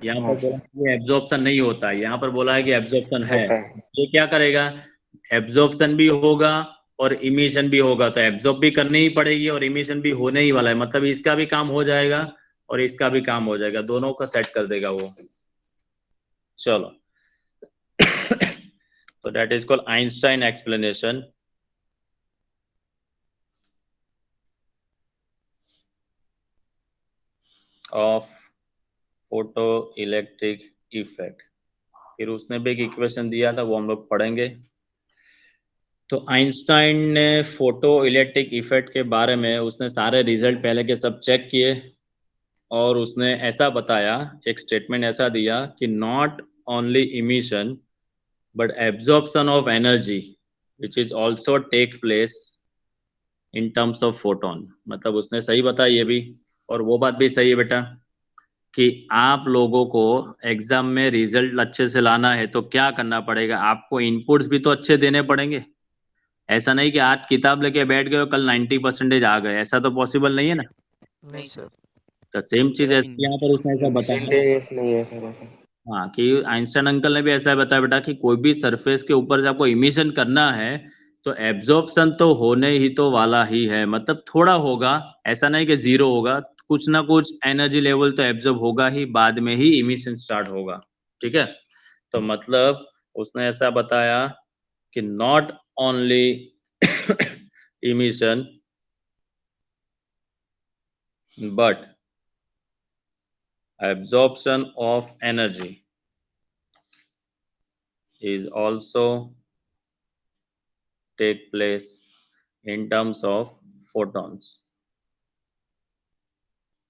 Speaker 1: यहाँ पर बोला कि एब्जॉर्प्शन नहीं होता है, यहाँ पर बोला है कि एब्जॉर्प्शन है।
Speaker 6: होता है।
Speaker 1: ये क्या करेगा? एब्जॉर्प्शन भी होगा और इमिशन भी होगा, तो एब्जॉर्ब भी करनी ही पड़ेगी और इमिशन भी होने ही वाला है, मतलब इसका भी काम हो जाएगा और इसका भी काम हो जाएगा, दोनों का सेट कर देगा वो। चलो तो that is called Einstein explanation of photo electric effect. फिर उसने भी एक इक्वेशन दिया था, वो हम लोग पढ़ेंगे। तो आइंस्टाइन ने फोटो इलेक्ट्रिक इफेक्ट के बारे में उसने सारे रिजल्ट पहले के सब चेक किए और उसने ऐसा बताया, एक स्टेटमेंट ऐसा दिया कि not only emission but absorption of energy which is also take place in terms of photon. मतलब उसने सही बताया ये भी, और वो बात भी सही है बेटा कि आप लोगों को एग्जाम में रिजल्ट अच्छे से लाना है तो क्या करना पड़ेगा? आपको इनपुट्स भी तो अच्छे देने पड़ेंगे। ऐसा नहीं कि आज किताब लेके बैठ गए और कल 90% आ गए, ऐसा तो पॉसिबल नहीं है ना।
Speaker 3: नहीं सर।
Speaker 1: तो सेम चीज
Speaker 3: मतलब
Speaker 1: ऐसे यहाँ पर उसने ऐसा बताया।
Speaker 6: इंस्टेंटेनियस नहीं है सर ऐसा।
Speaker 1: हाँ, कि आइंस्टाइन अंकल ने भी ऐसा बताया बेटा कि कोई भी सरफेस के ऊपर से आपको इमिशन करना है तो एब्जॉर्प्शन तो होने ही तो वाला ही है, मतलब थोड़ा होगा, ऐसा नहीं कि जीरो होगा, कुछ ना कुछ एनर्जी लेवल तो एब्जॉर्ब होगा ही, बाद में ही इमिशन स्टार्ट होगा, ठीक है। तो मतलब उसने ऐसा बताया कि not only emission but absorption of energy is also take place in terms of photons,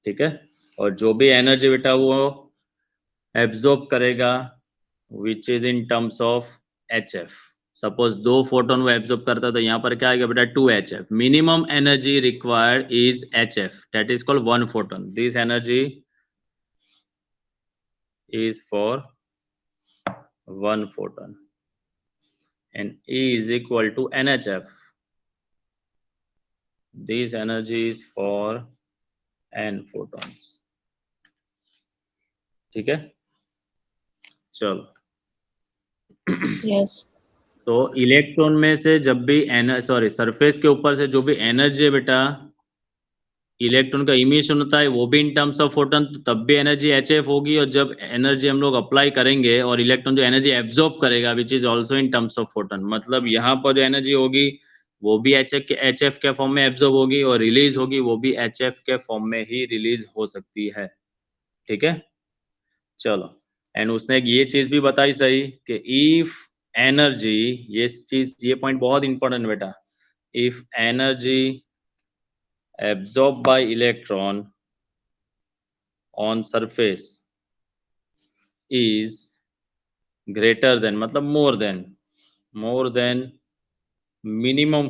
Speaker 1: ठीक है। और जो भी एनर्जी बेटा वो एब्जॉर्ब करेगा which is in terms of HF। Suppose 2 photon वो एब्जॉर्ब करता है तो यहाँ पर क्या आएगा बेटा 2HF। Minimum energy required is HF, that is called 1 photon. This energy is for 1 photon and E is equal to NHF. This energy is for N photons, ठीक है। चलो
Speaker 2: Yes.
Speaker 1: तो इलेक्ट्रॉन में से जब भी सरफेस के ऊपर से जो भी एनर्जी है बेटा, इलेक्ट्रॉन का इमिशन होता है वो भी इन टर्म्स ऑफ फोटोन, तो तब भी एनर्जी HF होगी, और जब एनर्जी हम लोग अप्लाई करेंगे और इलेक्ट्रॉन जो एनर्जी एब्जॉर्ब करेगा विच is also in terms of photon, मतलब यहाँ पर जो एनर्जी होगी वो भी HF के फॉर्म में एब्जॉर्ब होगी और रिलीज होगी वो भी HF के फॉर्म में ही रिलीज हो सकती है, ठीक है। चलो, एंड उसने एक ये चीज भी बताई सही कि इफ एनर्जी, ये पॉइंट बहुत इंपॉर्टेंट बेटा, if energy absorbed by electron on surface is greater than, मतलब more than minimum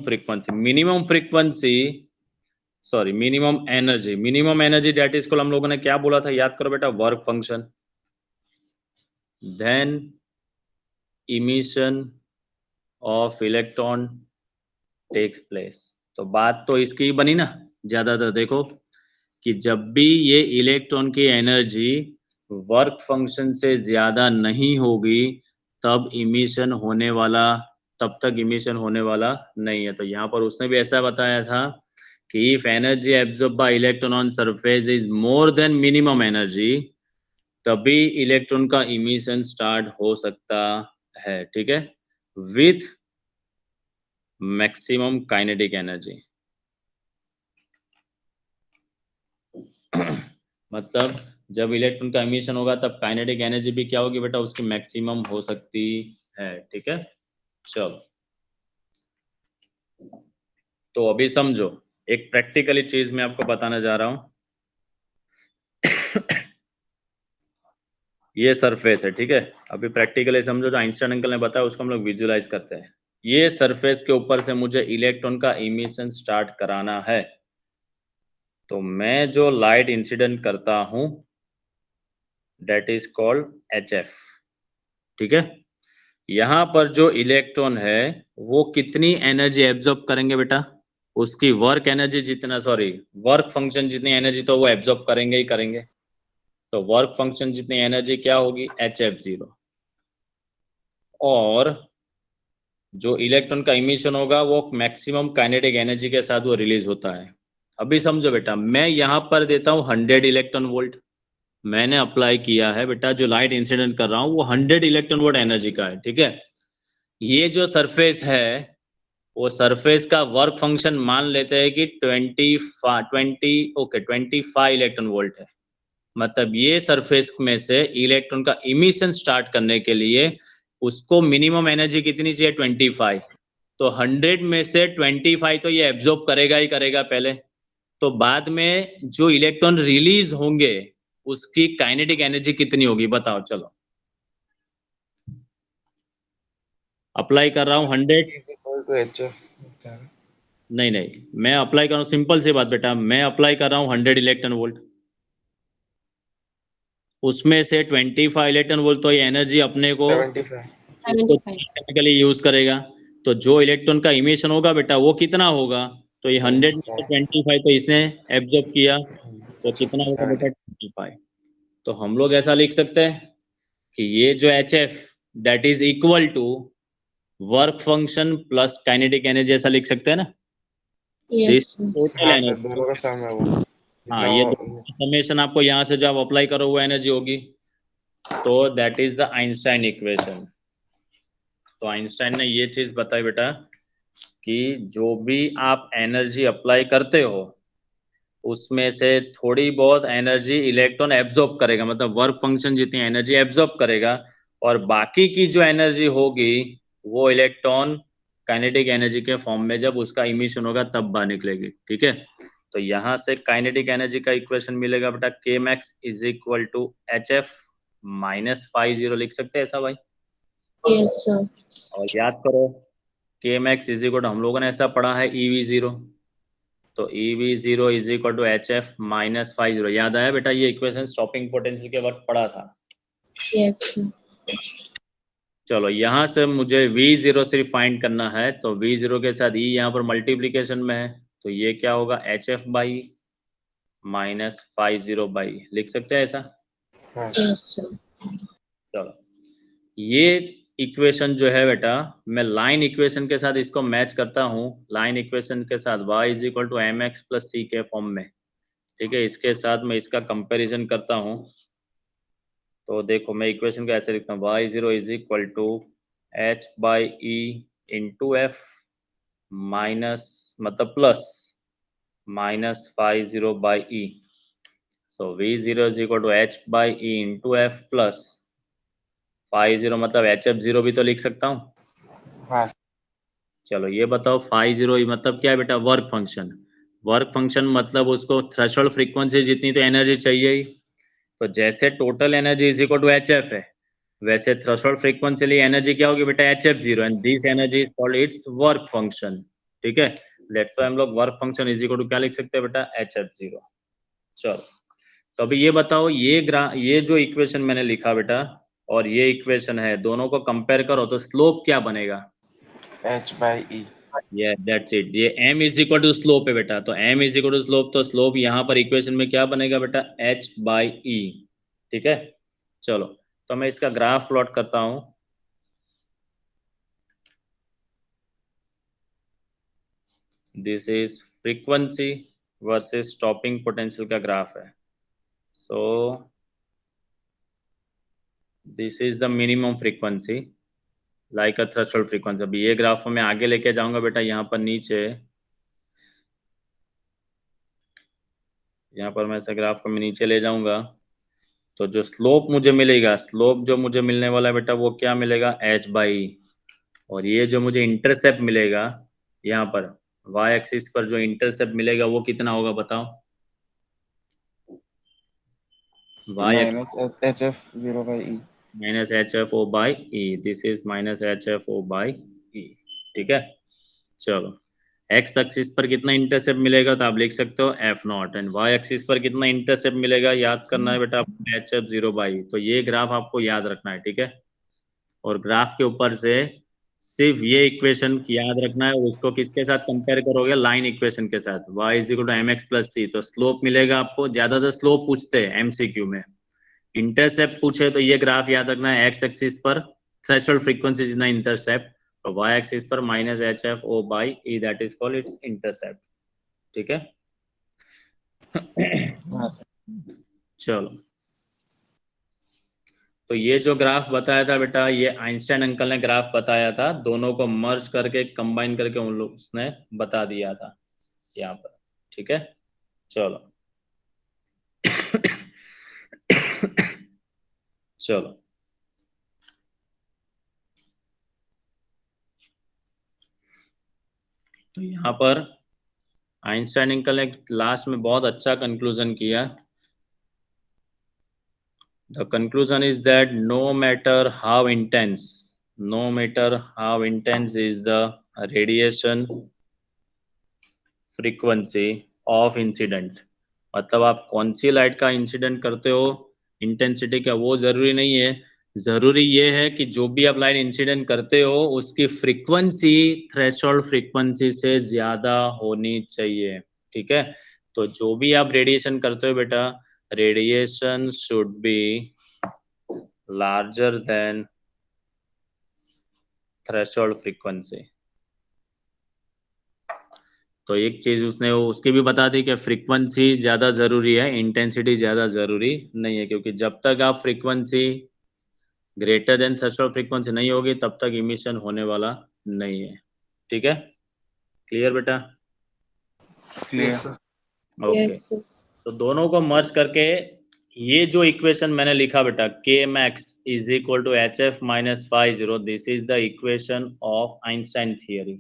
Speaker 1: energy that is को हम लोगों ने क्या बोला था, याद करो बेटा, work function, then emission of electron takes place। तो बात तो इसकी बनी ना ज्यादातर, देखो कि जब भी ये इलेक्ट्रॉन की एनर्जी वर्क फंक्शन से ज्यादा नहीं होगी तब इमिशन होने वाला, तब तक इमिशन होने वाला नहीं है। तो यहाँ पर उसने भी ऐसा बताया था कि if energy absorb by electron on surface is more then minimum energy, तभी इलेक्ट्रॉन का इमिशन स्टार्ट हो सकता है, ठीक है, विथ मैक्सिमम काइनेटिक एनर्जी। मतलब जब इलेक्ट्रॉन का एमिशन होगा तब काइनेटिक एनर्जी भी क्या होगी बेटा, उसकी मैक्सिमम हो सकती है। ठीक है, चलो तो अभी समझो, एक प्रैक्टिकली चीज मैं आपको बताने जा रहा हूं। ये सरफेस है, ठीक है। अभी प्रैक्टिकली समझो, जो आइंस्टाइन अंकल ने बताया उसको हम लोग विजुलाइज करते हैं। ये सरफेस के ऊपर से मुझे इलेक्ट्रॉन का इमिशन स्टार्ट कराना है, तो मैं जो लाइट इंसिडेंट करता हूं दैट इज कॉल्ड HF। ठीक है, यहाँ पर जो इलेक्ट्रॉन है वो कितनी एनर्जी एब्जॉर्ब करेंगे बेटा, उसकी वर्क एनर्जी जितना, सॉरी वर्क फंक्शन जितनी एनर्जी तो वो एब्जॉर्ब करेंगे ही करेंगे। तो वर्क फंक्शन जितनी एनर्जी क्या होगी, HF0। और जो इलेक्ट्रॉन का इमिशन होगा वो मैक्सिमम काइनेटिक एनर्जी के साथ वो रिलीज होता है। अभी समझो बेटा, मैं यहाँ पर देता हूँ 100 इलेक्ट्रॉन वोल्ट, मैंने अप्लाई किया है बेटा, जो लाइट इंसिडेंट कर रहा हूँ वो 100 इलेक्ट्रॉन वोल्ट एनर्जी का है। ठीक है, ये जो सरफेस है वो सरफेस का वर्क फंक्शन मान लेते हैं कि 25 इलेक्ट्रॉन वोल्ट है। मतलब ये सरफेस में से इलेक्ट्रॉन का इमिशन स्टार्ट करने के लिए उसको मिनिमम एनर्जी कितनी चाहिए, 25। तो 100 में से 25 तो ये एब्जॉर्ब करेगा ही करेगा पहले, तो बाद में जो इलेक्ट्रॉन रिलीज होंगे उसकी काइनेटिक एनर्जी कितनी होगी बताओ। चलो अप्लाई कर रहा हूँ 100।
Speaker 6: HF होता है।
Speaker 1: नहीं नहीं, मैं अप्लाई कर रहा हूँ, सिंपल सी बात बेटा, मैं अप्लाई कर रहा हूँ 100 इलेक्ट्रॉन वोल्ट, उसमें से 25 इलेक्ट्रॉन वोल्ट तो ये एनर्जी अपने को
Speaker 6: 75
Speaker 1: केमिकली यूज करेगा। तो जो इलेक्ट्रॉन का इमिशन होगा बेटा वो कितना होगा, तो ये 100 में से 25 तो इसने एब्जॉर्ब किया, तो कितना होगा बेटा, 25। तो हम लोग ऐसा लिख सकते हैं कि ये जो HF that is equal to work function plus kinetic energy, ऐसा लिख सकते हैं ना।
Speaker 2: Yes,
Speaker 1: this
Speaker 2: sir.
Speaker 1: टोटल
Speaker 6: हाँ सर,
Speaker 1: एनर्जी।
Speaker 6: दोनों का सम है वो।
Speaker 1: हाँ,
Speaker 6: जितना
Speaker 1: ये
Speaker 6: वो
Speaker 1: समेशन आपको यहाँ से जब अप्लाई करो वो एनर्जी होगी। तो that is the Einstein equation. तो आइंस्टाइन ने ये चीज बताई बेटा कि जो भी आप एनर्जी अप्लाई करते हो उसमें से थोड़ी बहुत एनर्जी इलेक्ट्रॉन एब्जॉर्ब करेगा, मतलब वर्क फंक्शन जितनी एनर्जी एब्जॉर्ब करेगा, और बाकी की जो एनर्जी होगी वो इलेक्ट्रॉन काइनेटिक एनर्जी के फॉर्म में जब उसका इमिशन होगा तब बाहर निकलेगी। ठीक है, तो यहाँ से काइनेटिक एनर्जी का इक्वेशन मिलेगा बेटा, k max is equal to HF minus five zero, लिख सकते हैं ऐसा भाई।
Speaker 2: Yes, sir.
Speaker 1: और याद करो k max is equal to, हम लोगों ने ऐसा पढ़ा है EV0, तो EV0 is equal to HF minus five zero. याद आया बेटा, ये इक्वेशन स्टॉपिंग पोटेंशियल के वक्त पढ़ा था।
Speaker 2: Yes, sir.
Speaker 1: चलो यहाँ से मुझे V0 सिर्फ फाइंड करना है, तो V0 के साथ E यहाँ पर मल्टीप्लीकेशन में है, तो ये क्या होगा, HF by minus five zero by, लिख सकते हैं ऐसा।
Speaker 6: हाँ
Speaker 2: Yes, sir.
Speaker 1: चलो ये इक्वेशन जो है बेटा, मैं लाइन इक्वेशन के साथ इसको मैच करता हूँ, लाइन इक्वेशन के साथ y is equal to M X plus C के फॉर्म में। ठीक है, इसके साथ मैं इसका कंपैरिजन करता हूँ, तो देखो मैं इक्वेशन को ऐसे लिखता हूँ, y0 is equal to h by E into F minus, मतलब plus minus five zero by E. So v0 is equal to h by E into F plus 50, मतलब HF0 भी तो लिख सकता हूँ।
Speaker 6: हाँ
Speaker 1: चलो ये बताओ 50 मतलब क्या है बेटा, वर्क फंक्शन। वर्क फंक्शन मतलब उसको थ्रेशोल्ड फ्रीक्वेंसी जितनी तो एनर्जी चाहिए ही, तो जैसे total energy is equal to HF है, वैसे थ्रेशोल्ड फ्रीक्वेंसी लिए एनर्जी क्या होगी बेटा, HF0, and this energy is called its work function. ठीक है, दैट्स व्हाई हम लोग work function is equal to क्या लिख सकते हैं बेटा, HF0। चलो तो अभी ये बताओ, ये जो इक्वेशन मैंने लिखा बेटा और ये इक्वेशन है, दोनों को कंपेयर करो तो स्लोप क्या बनेगा,
Speaker 6: H/E।
Speaker 1: ये दैट्स इट, ये m is equal to slope है बेटा, तो m is equal to slope, तो स्लोप यहाँ पर इक्वेशन में क्या बनेगा बेटा, h बाई ई। ठीक है, चलो तो मैं इसका ग्राफ प्लॉट करता हूँ। This is frequency versus stopping potential का ग्राफ है। So this is the minimum frequency like a threshold frequency. अभी ये ग्राफ में आगे लेके जाऊंगा बेटा, यहाँ पर नीचे यहाँ पर मैं ऐसे ग्राफ को मैं नीचे ले जाऊंगा तो जो स्लोप मुझे मिलेगा, स्लोप जो मुझे मिलने वाला है बेटा वो क्या मिलेगा, h/e। और ये जो मुझे इंटरसेप्ट मिलेगा यहाँ पर y एक्सिस पर जो इंटरसेप्ट मिलेगा वो कितना होगा बताओ, y
Speaker 6: -hf0/e।
Speaker 1: Minus HFO/e, this is minus HFO/e। ठीक है, चलो x एक्सिस पर कितना इंटरसेप्ट मिलेगा तो आप लिख सकते हो f0, एंड y एक्सिस पर कितना इंटरसेप्ट मिलेगा याद करना है बेटा, HF0/e। तो ये ग्राफ आपको याद रखना है, ठीक है। और ग्राफ के ऊपर से सिर्फ ये इक्वेशन याद रखना है, उसको किसके साथ कंपेयर करोगे, लाइन इक्वेशन के साथ, y = mx + c। तो स्लोप मिलेगा आपको, ज्यादातर स्लोप पूछते हैं एमसीक्यू में। इंटरसेप्ट पूछे तो ये ग्राफ याद रखना है, x एक्सिस पर थ्रेशोल्ड फ्रीक्वेंसी जितना इंटरसेप्ट, और y एक्सिस पर -HFO/e, that is called it's intercept. ठीक है।
Speaker 6: हाँ सर।
Speaker 1: चलो, तो ये जो ग्राफ बताया था बेटा, ये आइंस्टाइन अंकल ने ग्राफ बताया था, दोनों को मर्ज करके कंबाइन करके उन लोग उसने बता दिया था यहाँ पर। ठीक है, चलो चलो तो यहाँ पर आइंस्टाइन अंकल ने लास्ट में बहुत अच्छा कंक्लूजन किया। The conclusion is that no matter how intense is the radiation frequency of incident, मतलब आप कौन सी लाइट का इंसिडेंट करते हो, इंटेंसिटी का वो जरूरी नहीं है, जरूरी ये है कि जो भी आप लाइट इंसिडेंट करते हो उसकी फ्रीक्वेंसी थ्रेशोल्ड फ्रीक्वेंसी से ज्यादा होनी चाहिए। ठीक है, तो जो भी आप रेडिएशन करते हो बेटा, radiation should be larger than threshold frequency। तो एक चीज उसने उसकी भी बता दी कि फ्रीक्वेंसी ज्यादा जरूरी है, इंटेंसिटी ज्यादा जरूरी नहीं है, क्योंकि जब तक आप frequency greater than threshold frequency नहीं होगी तब तक इमिशन होने वाला नहीं है। ठीक है, क्लियर बेटा?
Speaker 6: क्लियर।
Speaker 1: Okay,
Speaker 2: Yes, sir.
Speaker 1: तो दोनों को मर्ज करके ये जो इक्वेशन मैंने लिखा बेटा, Kmax = HF - phi0, this is the equation of Einstein theory.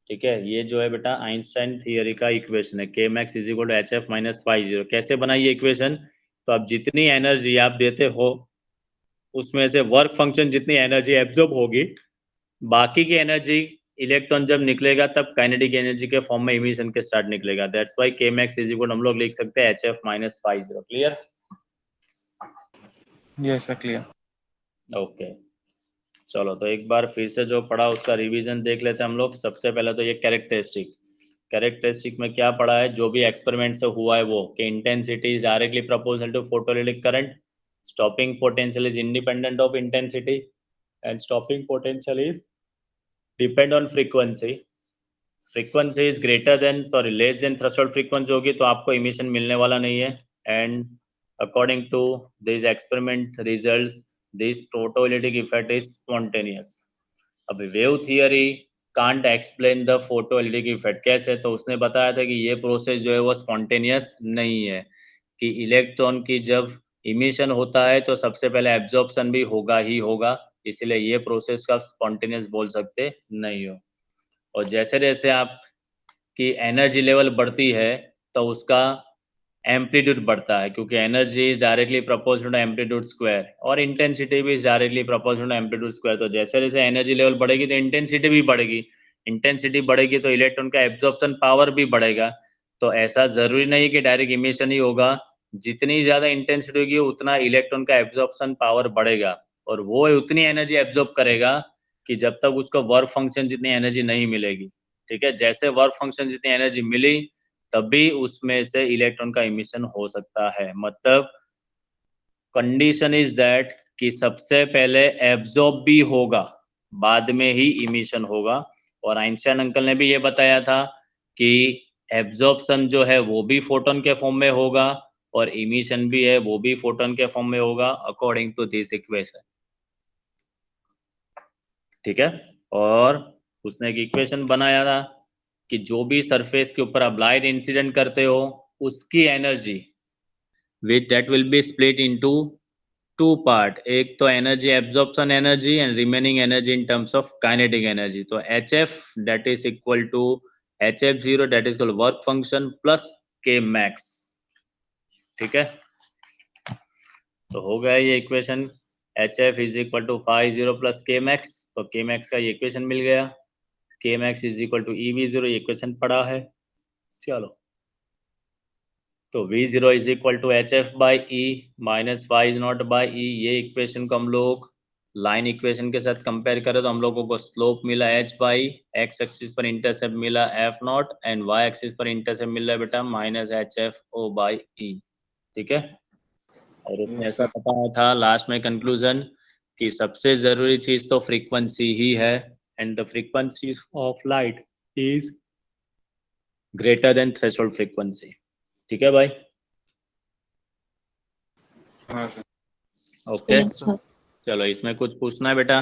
Speaker 1: ठीक है, ये जो है बेटा आइंस्टाइन थियरी का इक्वेशन है, Kmax = HF - phi0। कैसे बनाई ये इक्वेशन? तो अब जितनी एनर्जी आप देते हो उसमें से वर्क फंक्शन जितनी एनर्जी एब्जॉर्ब होगी, बाकी की एनर्जी इलेक्ट्रॉन जब निकलेगा तब काइनेटिक एनर्जी के फॉर्म में इमिशन के स्टार्ट निकलेगा। दैट्स व्हाई Kmax = हम लोग लिख सकते हैं HF - phi0। Clear?
Speaker 6: Yes sir, clear.
Speaker 1: Okay, चलो तो एक बार फिर से जो पढ़ा उसका रिवीजन देख लेते हैं हम लोग। सबसे पहले तो ये कैरेक्टरिस्टिक में क्या पढ़ा है, जो भी एक्सपेरिमेंट से हुआ है वो, कि intensity is directly proportional to photoelectric current, stopping potential is independent of intensity, and stopping potential is depend on frequency. Frequency is less than threshold frequency होगी तो आपको इमिशन मिलने वाला नहीं है। And according to this experiment results, this photoelectric effect is spontaneous. अब wave theory can't explain the photoelectric effect. कैसे? तो उसने बताया था कि ये प्रोसेस जो है वो स्पॉन्टेनियस नहीं है, कि इलेक्ट्रॉन की जब इमिशन होता है तो सबसे पहले एब्जॉर्प्शन भी होगा ही होगा, इसलिए ये प्रोसेस का स्पॉन्टेनियस बोल सकते नहीं हो। और जैसे जैसे आपकी एनर्जी लेवल बढ़ती है तो उसका एम्पलीट्यूड बढ़ता है, क्योंकि energy is directly proportional to amplitude square, और इंटेंसिटी भी is directly proportional to amplitude square. तो जैसे जैसे एनर्जी लेवल बढ़ेगी तो इंटेंसिटी भी बढ़ेगी, इंटेंसिटी बढ़ेगी तो इलेक्ट्रॉन का एब्जॉर्प्शन पावर भी बढ़ेगा। तो ऐसा जरूरी नहीं कि डायरेक्ट इमिशन ही होगा, जितनी ज्यादा इंटेंसिटी होगी उतना इलेक्ट्रॉन का एब्जॉर्प्शन पावर बढ़ेगा, और वो उतनी एनर्जी एब्जॉर्ब करेगा कि जब तक उसको वर्क फंक्शन जितनी एनर्जी नहीं मिलेगी। ठीक है, जैसे वर्क फंक्शन जितनी एनर्जी मिली तभी उसमें से इलेक्ट्रॉन का इमिशन हो सकता है। मतलब कंडीशन इज दैट कि सबसे पहले एब्जॉर्ब भी होगा, बाद में ही इमिशन होगा। और आइंस्टाइन अंकल ने भी ये बताया था कि एब्जॉर्प्शन जो है वो भी फोटोन के फॉर्म में होगा, और इमिशन भी है वो भी फोटोन के फॉर्म में होगा, अकॉर्डिंग टू दिस इक्वेशन। ठीक है, और उसने एक इक्वेशन बनाया था कि जो भी सरफेस के ऊपर आप लाइट इंसिडेंट करते हो उसकी energy which that will be split into two part, एक तो energy absorption energy and remaining energy in terms of kinetic energy. तो HF that is equal to HF0 that is equal work function plus K max. ठीक है, तो हो गया ये equation, HF is equal to phi0 plus K max. तो K max का ये इक्वेशन मिल गया, K max is equal to EV0, ये इक्वेशन पड़ा है। चलो, तो V0 is equal to HF by E minus phi0 by E, ये इक्वेशन को हम लोग लाइन इक्वेशन के साथ कंपेयर करें तो हम लोगों को स्लोप मिला h बाई x एक्सिस पर इंटरसेप्ट मिला f0 एंड y एक्सिस पर इंटरसेप्ट मिला है बेटा माइनस HFO बाई E। ठीक है, और उसमें
Speaker 6: Yes,
Speaker 1: ऐसा
Speaker 6: sir.
Speaker 1: बताया था लास्ट में कंक्लूजन कि सबसे जरूरी चीज तो फ्रीक्वेंसी ही है, and the frequency of light is greater than threshold frequency. ठीक है भाई,
Speaker 6: हाँ सर।
Speaker 1: ओके।
Speaker 2: Yes, sir.
Speaker 1: चलो, इसमें कुछ पूछना है बेटा?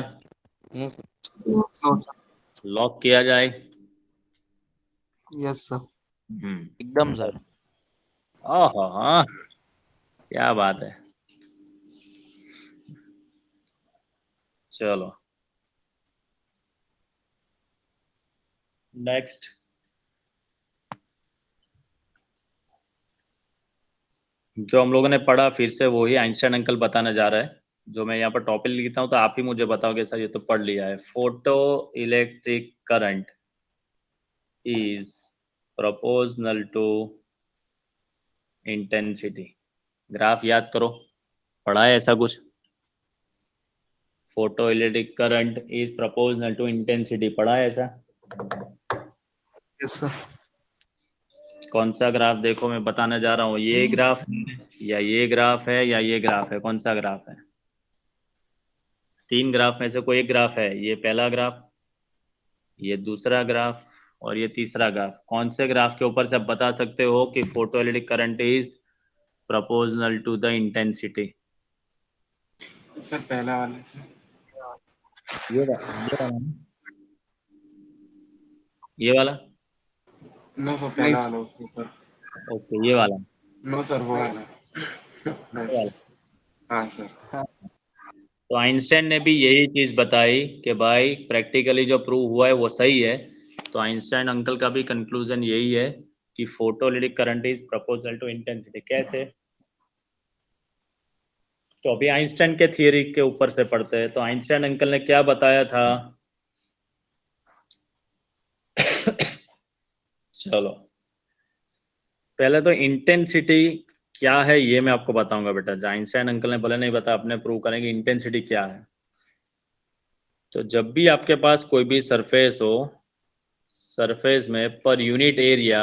Speaker 4: No sir.
Speaker 2: No, sir.
Speaker 1: Lock किया जाए?
Speaker 5: Yes sir.
Speaker 3: एकदम सर।
Speaker 1: ओहो, हाँ, क्या बात है। चलो नेक्स्ट, जो हम लोगों ने पढ़ा फिर से वही आइंस्टाइन अंकल बताने जा रहा है। जो मैं यहाँ पर टॉपिक लिखता हूँ तो आप ही मुझे बताओगे सर ये तो पढ़ लिया है। Photo electric current is proportional to intensity. Graph याद करो, पढ़ा है ऐसा कुछ? Photo electric current is proportional to intensity, पढ़ा है ऐसा?
Speaker 5: Yes sir.
Speaker 1: कौन सा ग्राफ देखो मैं बताने जा रहा हूँ, ये ग्राफ या ये ग्राफ है या ये ग्राफ है, कौन सा ग्राफ है? तीन ग्राफ में से कोई एक ग्राफ है, ये पहला ग्राफ, ये दूसरा ग्राफ और ये तीसरा ग्राफ। कौन से ग्राफ के ऊपर से आप बता सकते हो कि photoelectric current is proportional to the intensity?
Speaker 6: Sir पहला वाला सर।
Speaker 1: ये वाला?
Speaker 6: नो सर, पहला वाला उसके ऊपर।
Speaker 1: ओके, ये वाला?
Speaker 6: नो सर, वो वाला।
Speaker 1: ये वाला।
Speaker 6: हाँ सर।
Speaker 1: तो आइंस्टाइन ने भी यही चीज बताई कि भाई प्रैक्टिकली जो प्रूव हुआ है वो सही है। तो आइंस्टाइन अंकल का भी कंक्लूजन यही है कि photoelectric current is proportional to intensity. कैसे? तो अभी आइंस्टाइन के थियरी के ऊपर से पढ़ते हैं। तो आइंस्टाइन अंकल ने क्या बताया था? चलो, पहले तो इंटेंसिटी क्या है ये मैं आपको बताऊंगा बेटा। आइंस्टाइन अंकल ने भले नहीं बताया, अपने प्रूव करेंगे इंटेंसिटी क्या है। तो जब भी आपके पास कोई भी सरफेस हो, सरफेस में पर यूनिट एरिया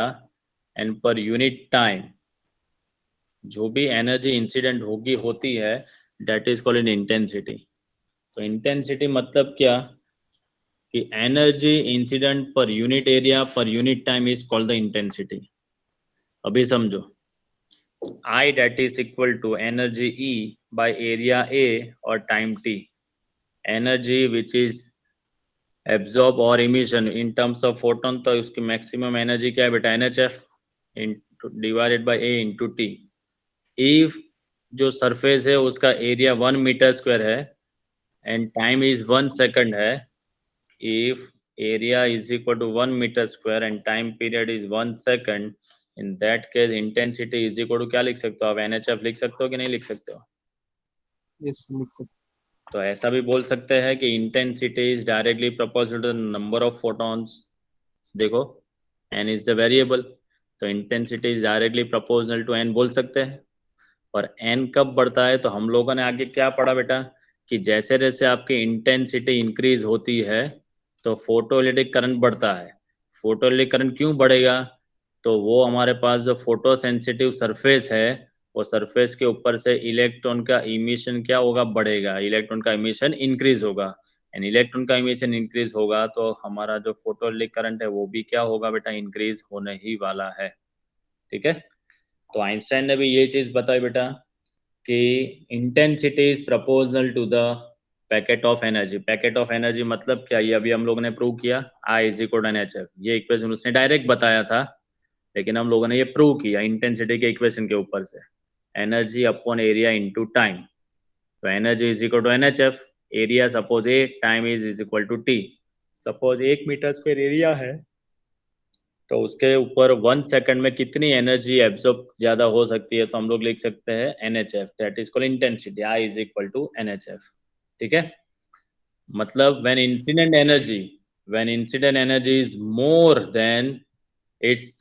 Speaker 1: एंड पर यूनिट टाइम जो भी एनर्जी इंसिडेंट होती है दैट इज कॉल्ड इंटेंसिटी। तो इंटेंसिटी मतलब क्या कि एनर्जी इंसिडेंट पर unit area per unit time is called the intensity. अभी समझो, I that is equal to energy E by area A or time T, energy which is absorb or emission in terms of photon, तो उसकी maximum energy क्या है बेटा? NHF divided by A into T। if जो surface है उसका area 1 metre square है and time is 1 second है, if area is equal to 1 meter square and time period is 1 second, in that case intensity is equal to क्या लिख सकते हो आप? NHF लिख सकते हो कि नहीं लिख सकते हो?
Speaker 5: यस लिख सकते।
Speaker 1: तो ऐसा भी बोल सकते हैं कि intensity is directly proportional to the number of photons. देखो, n इज द वेरिएबल, तो intensity is directly proportional to n बोल सकते हैं। और n कब बढ़ता है? तो हम लोगों ने आगे क्या पढ़ा बेटा कि जैसे जैसे आपकी इंटेंसिटी इंक्रीज होती है तो फोटोइलेक्ट्रिक करंट बढ़ता है। फोटोइलेक्ट्रिक करंट क्यों बढ़ेगा? तो वो हमारे पास जो फोटो सेंसिटिव सरफेस है वो सरफेस के ऊपर से इलेक्ट्रॉन का इमिशन क्या होगा? बढ़ेगा। इलेक्ट्रॉन का इमिशन इंक्रीज होगा एंड इलेक्ट्रॉन का इमिशन इंक्रीज होगा तो हमारा जो फोटोइलेक्ट्रिक करंट है वो भी क्या होगा बेटा? इंक्रीज होने ही वाला है। ठीक है, तो आइंस्टाइन ने भी ये चीज बताई बेटा कि intensity is proportional to the packet of energy. Packet of energy मतलब क्या, ये अभी हम लोगों ने प्रूव किया, I is equal to NHF। ये इक्वेशन उसने डायरेक्ट बताया था, लेकिन हम लोगों ने ये प्रूव किया इंटेंसिटी के इक्वेशन के ऊपर से, energy upon area into time. तो energy is equal to NHF, area suppose A, time is equal to T। Suppose 1 metre square area है, तो उसके ऊपर 1 सेकंड में कितनी एनर्जी एब्जॉर्ब ज्यादा हो सकती है, तो हम लोग लिख सकते हैं NHF, that is called intensity, I is equal to NHF। ठीक है, मतलब when incident energy is more than its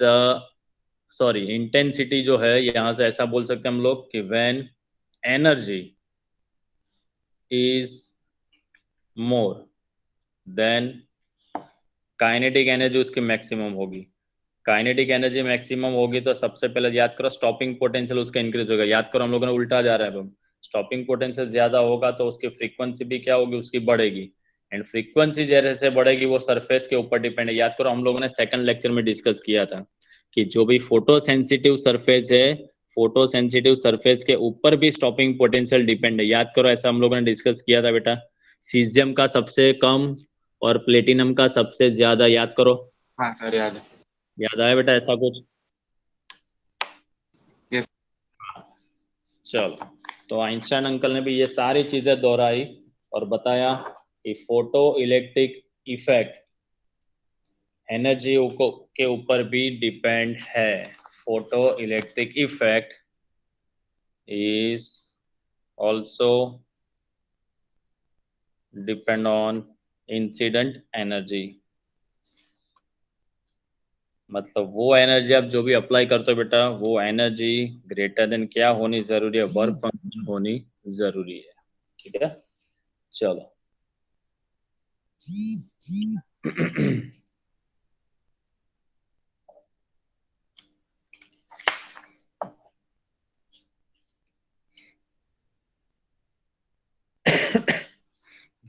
Speaker 1: sorry, intensity जो है यहां से ऐसा बोल सकते हैं हम लोग कि when energy is more then kinetic energy उसकी मैक्सिमम होगी। काइनेटिक एनर्जी मैक्सिमम होगी तो सबसे पहले याद करो स्टॉपिंग पोटेंशियल उसका इंक्रीज होगा। याद करो हम लोगों ने उल्टा जा रहा है, स्टॉपिंग पोटेंशियल ज्यादा होगा तो उसकी फ्रीक्वेंसी भी क्या होगी, उसकी बढ़ेगी। एंड फ्रीक्वेंसी जैसे बढ़ेगी वो सरफेस के ऊपर डिपेंड है। याद करो हम लोगों ने सेकंड लेक्चर में डिस्कस किया था कि जो भी फोटो सेंसिटिव सरफेस है, फोटो सेंसिटिव सरफेस के ऊपर भी स्टॉपिंग पोटेंशियल डिपेंड है। याद करो ऐसा हम लोगों ने डिस्कस किया था बेटा, सीजियम का सबसे कम और प्लेटिनम का सबसे ज्यादा। याद करो,
Speaker 6: हाँ सर याद है।
Speaker 1: याद आया बेटा ऐसा कुछ?
Speaker 6: यस।
Speaker 1: चलो, तो आइंस्टाइन अंकल ने भी ये सारी चीजें दोहराई और बताया कि फोटो इलेक्ट्रिक इफेक्ट एनर्जी के ऊपर भी डिपेंड है। Photoelectric effect is also depend on incident energy. मतलब वो एनर्जी आप जो भी अप्लाई करते हो बेटा, वो एनर्जी ग्रेटर देन क्या होनी जरूरी है, वर्क फंक्शन होनी जरूरी है। ठीक है, चलो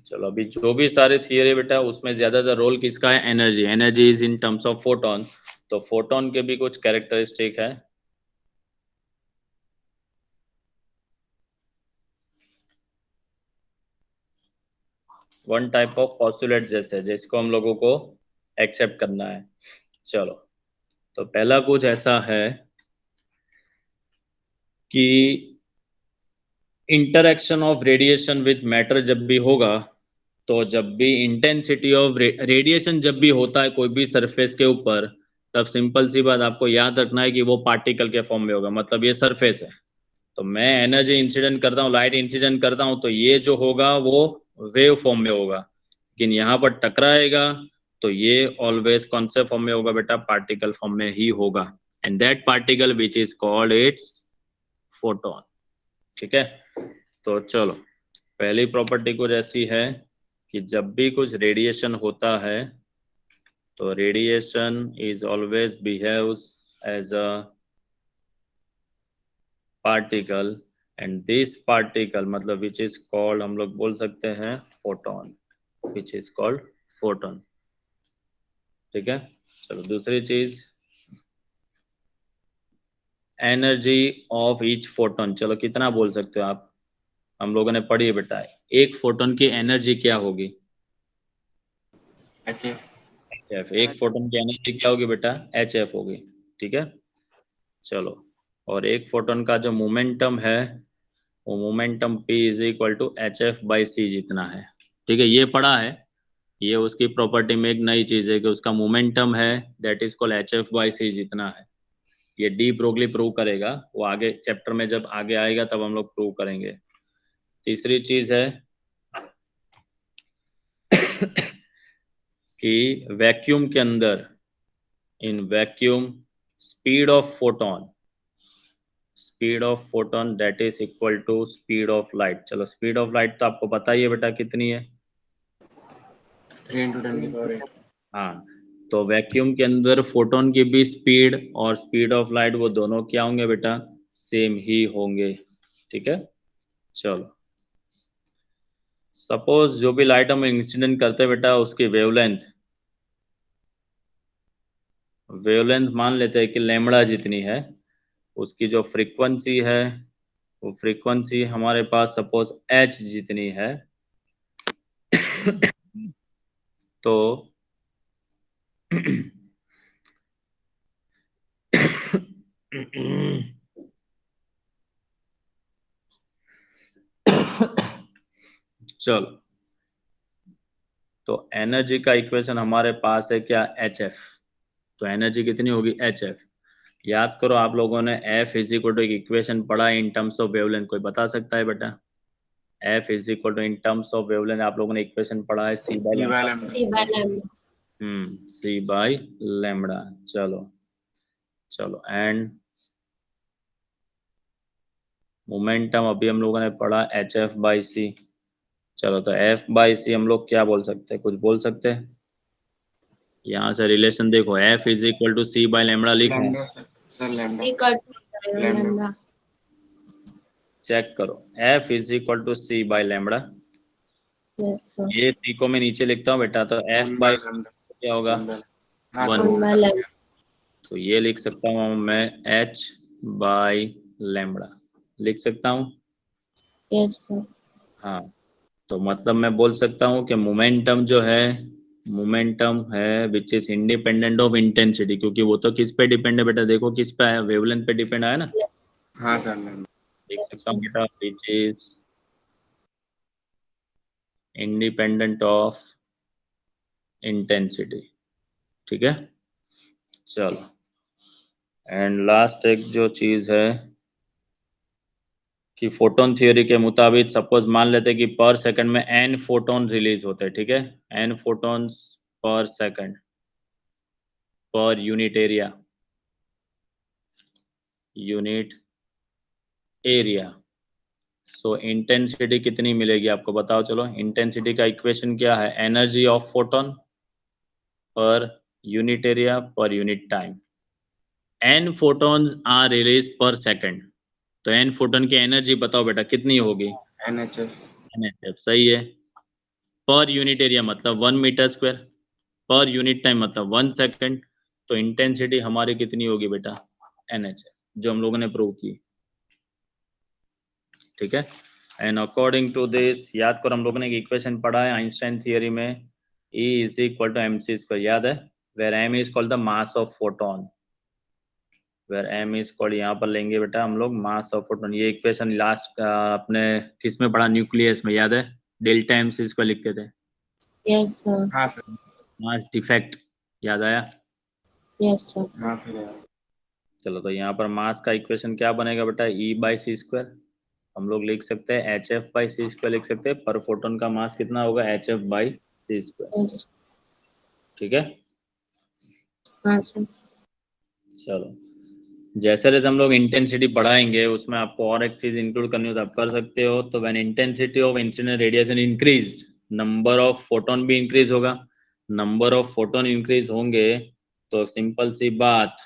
Speaker 1: चलो अभी जो भी सारे थियरी बेटा उसमें ज्यादातर रोल किसका है, energy. Energy is in terms of photon, तो फोटोन के भी कुछ कैरेक्टरिस्टिक है। वन टाइप ऑफ पॉस्टुलेट जैसे, जिसको हम लोगों को एक्सेप्ट करना है। चलो, तो पहला कुछ ऐसा है कि interaction of radiation with matter जब भी होगा, तो जब भी इंटेंसिटी ऑफ रेडिएशन जब भी होता है कोई भी सरफेस के ऊपर, तब सिंपल सी बात आपको याद रखना है कि वो पार्टिकल के फॉर्म में होगा। मतलब ये सरफेस है, तो मैं एनर्जी इंसिडेंट करता हूँ, लाइट इंसिडेंट करता हूँ, तो ये जो होगा वो वेव फॉर्म में होगा। लेकिन यहाँ पर टकराएगा तो ये ऑलवेज कौन से फॉर्म में होगा बेटा, पार्टिकल फॉर्म में ही होगा। And that particle which is called it's photon. ठीक है, तो चलो पहली प्रॉपर्टी कुछ ऐसी है कि जब भी कुछ रेडिएशन होता है तो radiation is always behaves as a particle, and this particle मतलब विच इज कॉल्ड, हम लोग बोल सकते हैं photon, which is called photon. ठीक है, चलो दूसरी चीज, एनर्जी ऑफ ईच फोटोन। चलो कितना बोल सकते हो आप, हम लोगों ने पढ़ी है बेटा, एक फोटोन की एनर्जी क्या होगी, HF। एक फोटोन की एनर्जी क्या होगी बेटा, HF होगी। ठीक है, चलो, और एक फोटोन का जो मोमेंटम है वो momentum P is equal to HF/c जितना है। ठीक है, ये पढ़ा है, ये उसकी प्रॉपर्टी में एक नई चीज है कि उसका मोमेंटम है दैट इज कॉल्ड HF/c जितना है। ये डी ब्रोगली प्रूव करेगा, वो आगे चैप्टर में जब आगे आएगा तब हम लोग प्रूव करेंगे। तीसरी चीज है कि वैक्यूम के अंदर, in vacuum speed of photon that is equal to speed of light. चलो स्पीड ऑफ लाइट तो आपको पता ही है बेटा कितनी है,
Speaker 6: 3 × 10⁸
Speaker 1: हाँ। तो वैक्यूम के अंदर फोटोन की भी स्पीड और स्पीड ऑफ लाइट वो दोनों क्या होंगे बेटा, सेम ही होंगे। ठीक है, चलो सपोज जो भी लाइट हम इंसिडेंट करते हैं बेटा उसकी वेवलेंथ मान लेते हैं कि लैम्बडा जितनी है, उसकी जो फ्रीक्वेंसी है वो फ्रीक्वेंसी हमारे पास सपोज h जितनी है, तो चलो, तो एनर्जी का इक्वेशन हमारे पास है क्या, HF। तो एनर्जी कितनी होगी, HF। याद करो आप लोगों ने F is equal to equation पढ़ा है इन टर्म्स ऑफ वेवलेंथ, कोई बता सकता है बेटा? F is equal to in terms of wavelength आप लोगों ने इक्वेशन पढ़ा है C by lambda.
Speaker 2: C by lambda.
Speaker 1: C by lambda. चलो चलो, एंड मोमेंटम अभी हम लोगों ने पढ़ा HF बाई C। चलो, तो F बाई C हम लोग क्या बोल सकते हैं, कुछ बोल सकते हैं? यहाँ से रिलेशन देखो, F is equal to C by lambda लिखो,
Speaker 6: lambda sir lambda
Speaker 2: Equal to lambda.
Speaker 1: Check करो, F is equal to C by lambda.
Speaker 2: Yes, sir.
Speaker 1: ये C को मैं नीचे लिखता हूँ बेटा, तो F
Speaker 6: 1
Speaker 1: बाई
Speaker 6: by lambda
Speaker 1: क्या होगा,
Speaker 6: 1
Speaker 2: 1 by lambda.
Speaker 1: तो ये लिख सकता हूँ मैं H बाई लैम्डा लिख सकता हूँ।
Speaker 2: Yes, sir.
Speaker 1: हाँ, तो मतलब मैं बोल सकता हूँ कि मोमेंटम जो है, मोमेंटम है which is independent of intensity, क्योंकि वो तो किस पे डिपेंड है बेटा, देखो किस पे है, वेवलेंथ पे डिपेंड है ना।
Speaker 6: हाँ सर लैम्डा
Speaker 1: लिख सकता हूँ बेटा which is independent of intensity, ठीक है। चलो, एंड लास्ट एक जो चीज है कि फोटोन थ्योरी के मुताबिक सपोज मान लेते हैं कि पर सेकंड में n फोटोन रिलीज होते हैं, ठीक है, n फोटोन्स पर सेकंड पर यूनिट एरिया। सो इंटेंसिटी कितनी मिलेगी आपको बताओ, चलो इंटेंसिटी का इक्वेशन क्या है, energy of photon per unit area per unit time. n photons are release per second, तो n फोटोन की एनर्जी बताओ बेटा कितनी होगी,
Speaker 6: NHF
Speaker 1: NHF, सही है। पर यूनिट एरिया मतलब 1 metre square, per unit time मतलब 1 सेकंड, तो इंटेंसिटी हमारी कितनी होगी बेटा, NHF, जो हम लोगों ने प्रूव की, ठीक है। एंड अकॉर्डिंग टू दिस, याद करो हम लोगों ने एक इक्वेशन पढ़ा है आइंस्टाइन थियरी में, E is equal to mc square, याद है, where m is called the mass of photon, where m is called, यहाँ पर लेंगे बेटा हम लोग मास ऑफ फोटोन। ये इक्वेशन लास्ट अपने किस में पढ़ा, न्यूक्लियस में, याद है, डेल्टा mc स्क्वायर लिखते थे,
Speaker 2: Yes, sir.
Speaker 6: हाँ सर
Speaker 1: मास डिफेक्ट, याद आया।
Speaker 2: Yes, sir.
Speaker 6: हाँ सर
Speaker 1: चलो, तो यहाँ पर मास का इक्वेशन क्या बनेगा बेटा, E बाई सी स्क्वायर, हम लोग लिख सकते हैं HF बाई सी स्क्वायर लिख सकते हैं, पर फोटोन का मास कितना होगा, HF by C square,
Speaker 2: Yes.
Speaker 1: ठीक है।
Speaker 2: हाँ, sir.
Speaker 1: चलो, जैसे जैसे हम लोग इंटेंसिटी बढ़ाएंगे उसमें आपको और एक चीज इंक्लूड करनी हो तो आप कर सकते हो। तो when intensity of incident radiation increased, number of photon भी इंक्रीज होगा, नंबर ऑफ फोटोन इंक्रीज होंगे तो सिंपल सी बात,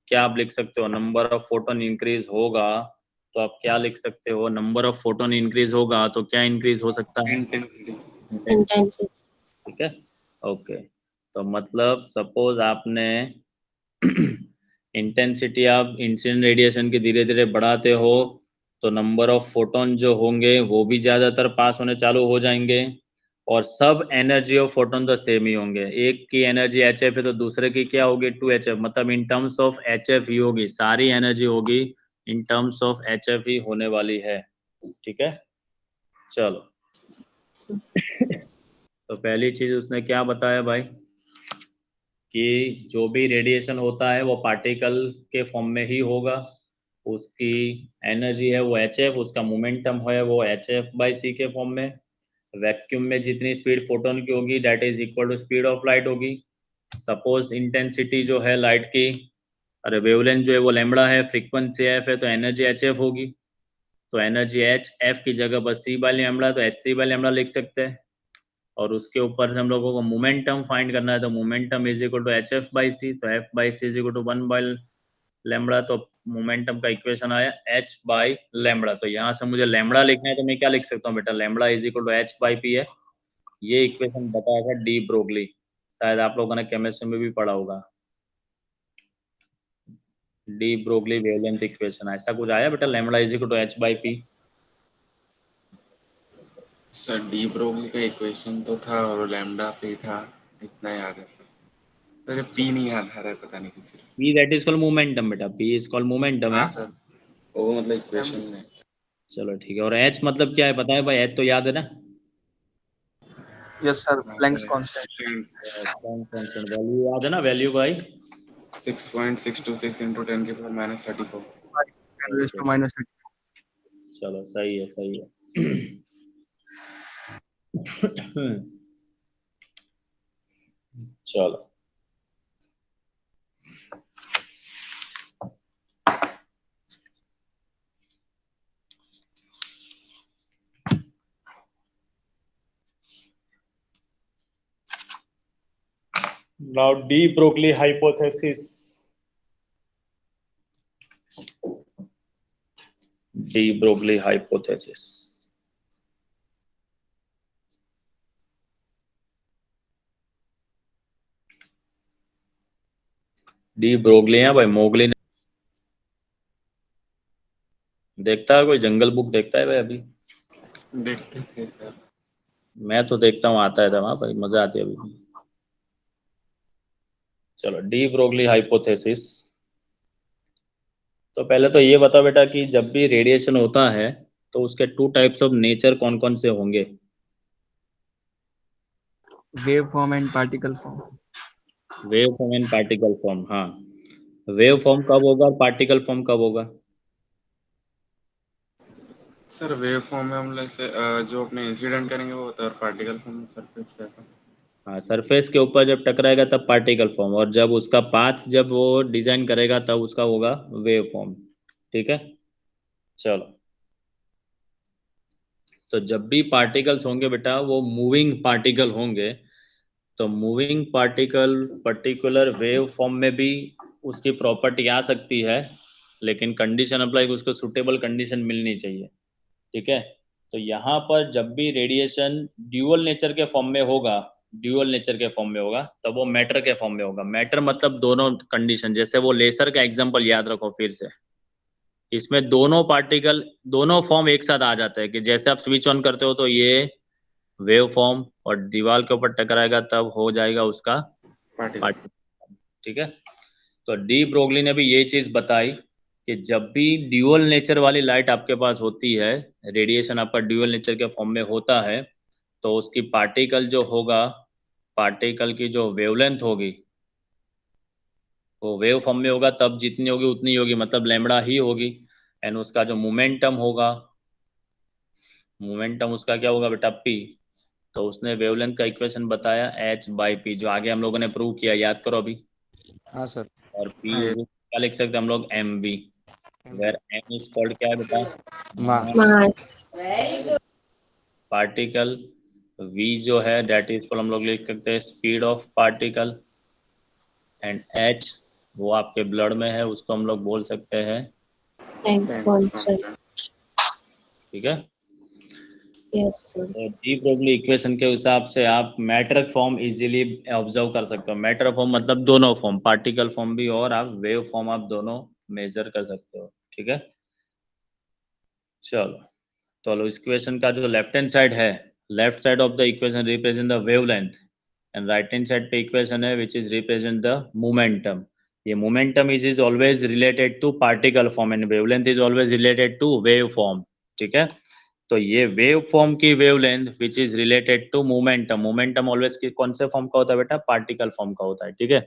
Speaker 1: क्या आप लिख सकते हो, नंबर ऑफ फोटोन इंक्रीज होगा तो आप क्या लिख सकते हो, नंबर ऑफ फोटोन इंक्रीज होगा तो क्या इंक्रीज हो सकता है,
Speaker 6: इंटेंसिटी
Speaker 2: Intensity.
Speaker 1: ठीक है। ओके, तो मतलब सपोज आपने इंटेंसिटी आप इंसिडेंट रेडिएशन की धीरे धीरे बढ़ाते हो तो नंबर ऑफ फोटोन जो होंगे वो भी ज़्यादातर पास होने चालू हो जाएंगे, और सब एनर्जी ऑफ फोटोन तो सेम ही होंगे, एक की एनर्जी HF है तो दूसरे की क्या होगी 2HF, मतलब इन टर्म्स ऑफ HF ही होगी, सारी एनर्जी होगी इन टर्म्स ऑफ HF ही होने वाली है, ठीक है। चलो, तो पहली चीज उसने क्या बताया भाई कि जो भी रेडिएशन होता है वो पार्टिकल के फॉर्म में ही होगा, उसकी एनर्जी है वो HF, उसका मोमेंटम है वो HF बाई सी के फॉर्म में, वैक्यूम में जितनी स्पीड फोटोन की होगी that is equal to speed of light होगी। सपोज इंटेंसिटी जो है लाइट की, अरे वेवलेंथ जो है वो लैम्बडा है, फ्रीक्वेंसी एफ है, तो एनर्जी HF होगी, तो एनर्जी HF की जगह बस C बाई लैम्बडा, तो HC बाई लैम्बडा लिख सकते हैं, और उसके ऊपर से हम लोगों को मोमेंटम फाइंड करना है, तो momentum is equal to HF by C, तो F by C is equal to 1 by lambda, तो मोमेंटम का इक्वेशन आया H बाई लैम्बडा। तो यहाँ से मुझे लैम्बडा लिखना है तो मैं क्या लिख सकता हूँ बेटा, lambda is equal to H by P है, ये इक्वेशन बताया था डी ब्रोगली, शायद आप लोगों ने केमिस्ट्री में भी पढ़ा होगा, डी ब्रोगली वेवलेंथ इक्वेशन, ऐसा कुछ आया बेटा, lambda is equal to H by P.
Speaker 6: Sir de Broglie का इक्वेशन तो था और लैम्डा पे था, इतना याद है सर। सर ये पी नहीं याद आ रहा है, पता नहीं क्यों सिर्फ।
Speaker 1: P that is called momentum बेटा, P is called momentum है।
Speaker 6: हाँ सर, वो मतलब इक्वेशन में।
Speaker 1: चलो ठीक है। और H मतलब क्या है पता है भाई? H तो याद है ना?
Speaker 5: यस सर,
Speaker 6: हाँ
Speaker 5: Planck's
Speaker 6: sir,
Speaker 5: constant.
Speaker 1: Planck constant value याद है ना? वैल्यू भाई
Speaker 6: 6.626 into 10⁻34।
Speaker 5: 10⁻⁻.
Speaker 1: चलो सही है, सही है। चलो now de Broglie hypothesis. De Broglie hypothesis. De Broglie है भाई, मोगली ने देखता है कोई? जंगल बुक देखता है भाई अभी?
Speaker 6: देखते थे सर।
Speaker 1: मैं तो देखता हूँ, आता है था वहां भाई, मजा आती है अभी। चलो डी ब्रोगली हाइपोथेसिस। तो पहले तो ये बता बेटा कि जब भी रेडिएशन होता है तो उसके टू टाइप्स ऑफ नेचर कौन कौन से होंगे?
Speaker 5: Wave form and particle form.
Speaker 1: Wave form and particle form. हाँ, वेव फॉर्म कब होगा और पार्टिकल फॉर्म कब होगा?
Speaker 6: सर वेव फॉर्म में हम लोग से जो अपने इंसिडेंट करेंगे वो होता है, और पार्टिकल फॉर्म में सरफेस कैसा।
Speaker 1: हाँ, सरफेस के ऊपर जब टकराएगा तब पार्टिकल फॉर्म, और जब उसका पाथ जब वो डिजाइन करेगा तब उसका होगा वेव फॉर्म। ठीक है, चलो। तो जब भी पार्टिकल्स होंगे बेटा वो मूविंग पार्टिकल होंगे, तो moving particle particular wave form में भी उसकी प्रॉपर्टी आ सकती है, लेकिन कंडीशन अप्लाई, उसको सुटेबल कंडीशन मिलनी चाहिए। ठीक है, तो यहाँ पर जब भी रेडिएशन ड्यूअल नेचर के फॉर्म में होगा, ड्यूअल नेचर के फॉर्म में होगा, तब वो मैटर के फॉर्म में होगा। मैटर मतलब दोनों कंडीशन, जैसे वो लेसर का एग्जांपल याद रखो फिर से। इसमें दोनों पार्टिकल, दोनों फॉर्म एक साथ आ जाते हैं कि जैसे आप स्विच ऑन करते हो तो ये वेव फॉर्म, और दीवार के ऊपर टकराएगा तब हो जाएगा उसका
Speaker 6: पार्टिकल।
Speaker 1: पार्टिकल। ठीक है, तो डी ब्रोगली ने भी ये चीज बताई कि जब भी ड्यूअल नेचर वाली लाइट आपके पास होती है, रेडिएशन आपका ड्यूअल नेचर के फॉर्म में होता है, तो उसकी पार्टिकल जो होगा, पार्टिकल की जो वेवलेंथ होगी वो वेव फॉर्म में होगा, तब जितनी होगी उतनी होगी, मतलब लैम्बडा ही होगी। एंड उसका जो मोमेंटम होगा, मोमेंटम उसका क्या होगा बेटा? पी। तो उसने वेवलेंथ का इक्वेशन बताया h/p, जो आगे हम लोगों ने प्रूव किया, याद करो अभी।
Speaker 4: हाँ सर।
Speaker 1: और p क्या लिख सकते हैं हम लोग? mv, where m is called क्या है बेटा?
Speaker 4: मास।
Speaker 2: मास।
Speaker 1: पार्टिकल। v जो है डेट इज कॉल्ड हम लोग लिख सकते हैं speed of particle. And h वो आपके ब्लड में है, उसको हम लोग बोल सकते हैं।
Speaker 2: Time constant.
Speaker 1: ठीक है,
Speaker 2: यस सर।
Speaker 1: तो डी ब्रोगली इक्वेशन के हिसाब से आप मैटर फॉर्म इजीली ऑब्जर्व कर सकते हो। मैटर फॉर्म मतलब दोनों फॉर्म, पार्टिकल फॉर्म भी और आप वेव फॉर्म, आप दोनों मेजर कर सकते हो। ठीक है, चलो। तो इस इक्वेशन का जो लेफ्ट हैंड साइड है, left side of the equation represent the wavelength, and right hand side पे इक्वेशन है which is represent the momentum. ये momentum is always related to particle form and wavelength is always related to wave form. ठीक है, तो ये wave form की wavelength which is related to momentum, momentum always कौन से form का होता है बेटा? पार्टिकल फॉर्म का होता है। ठीक है,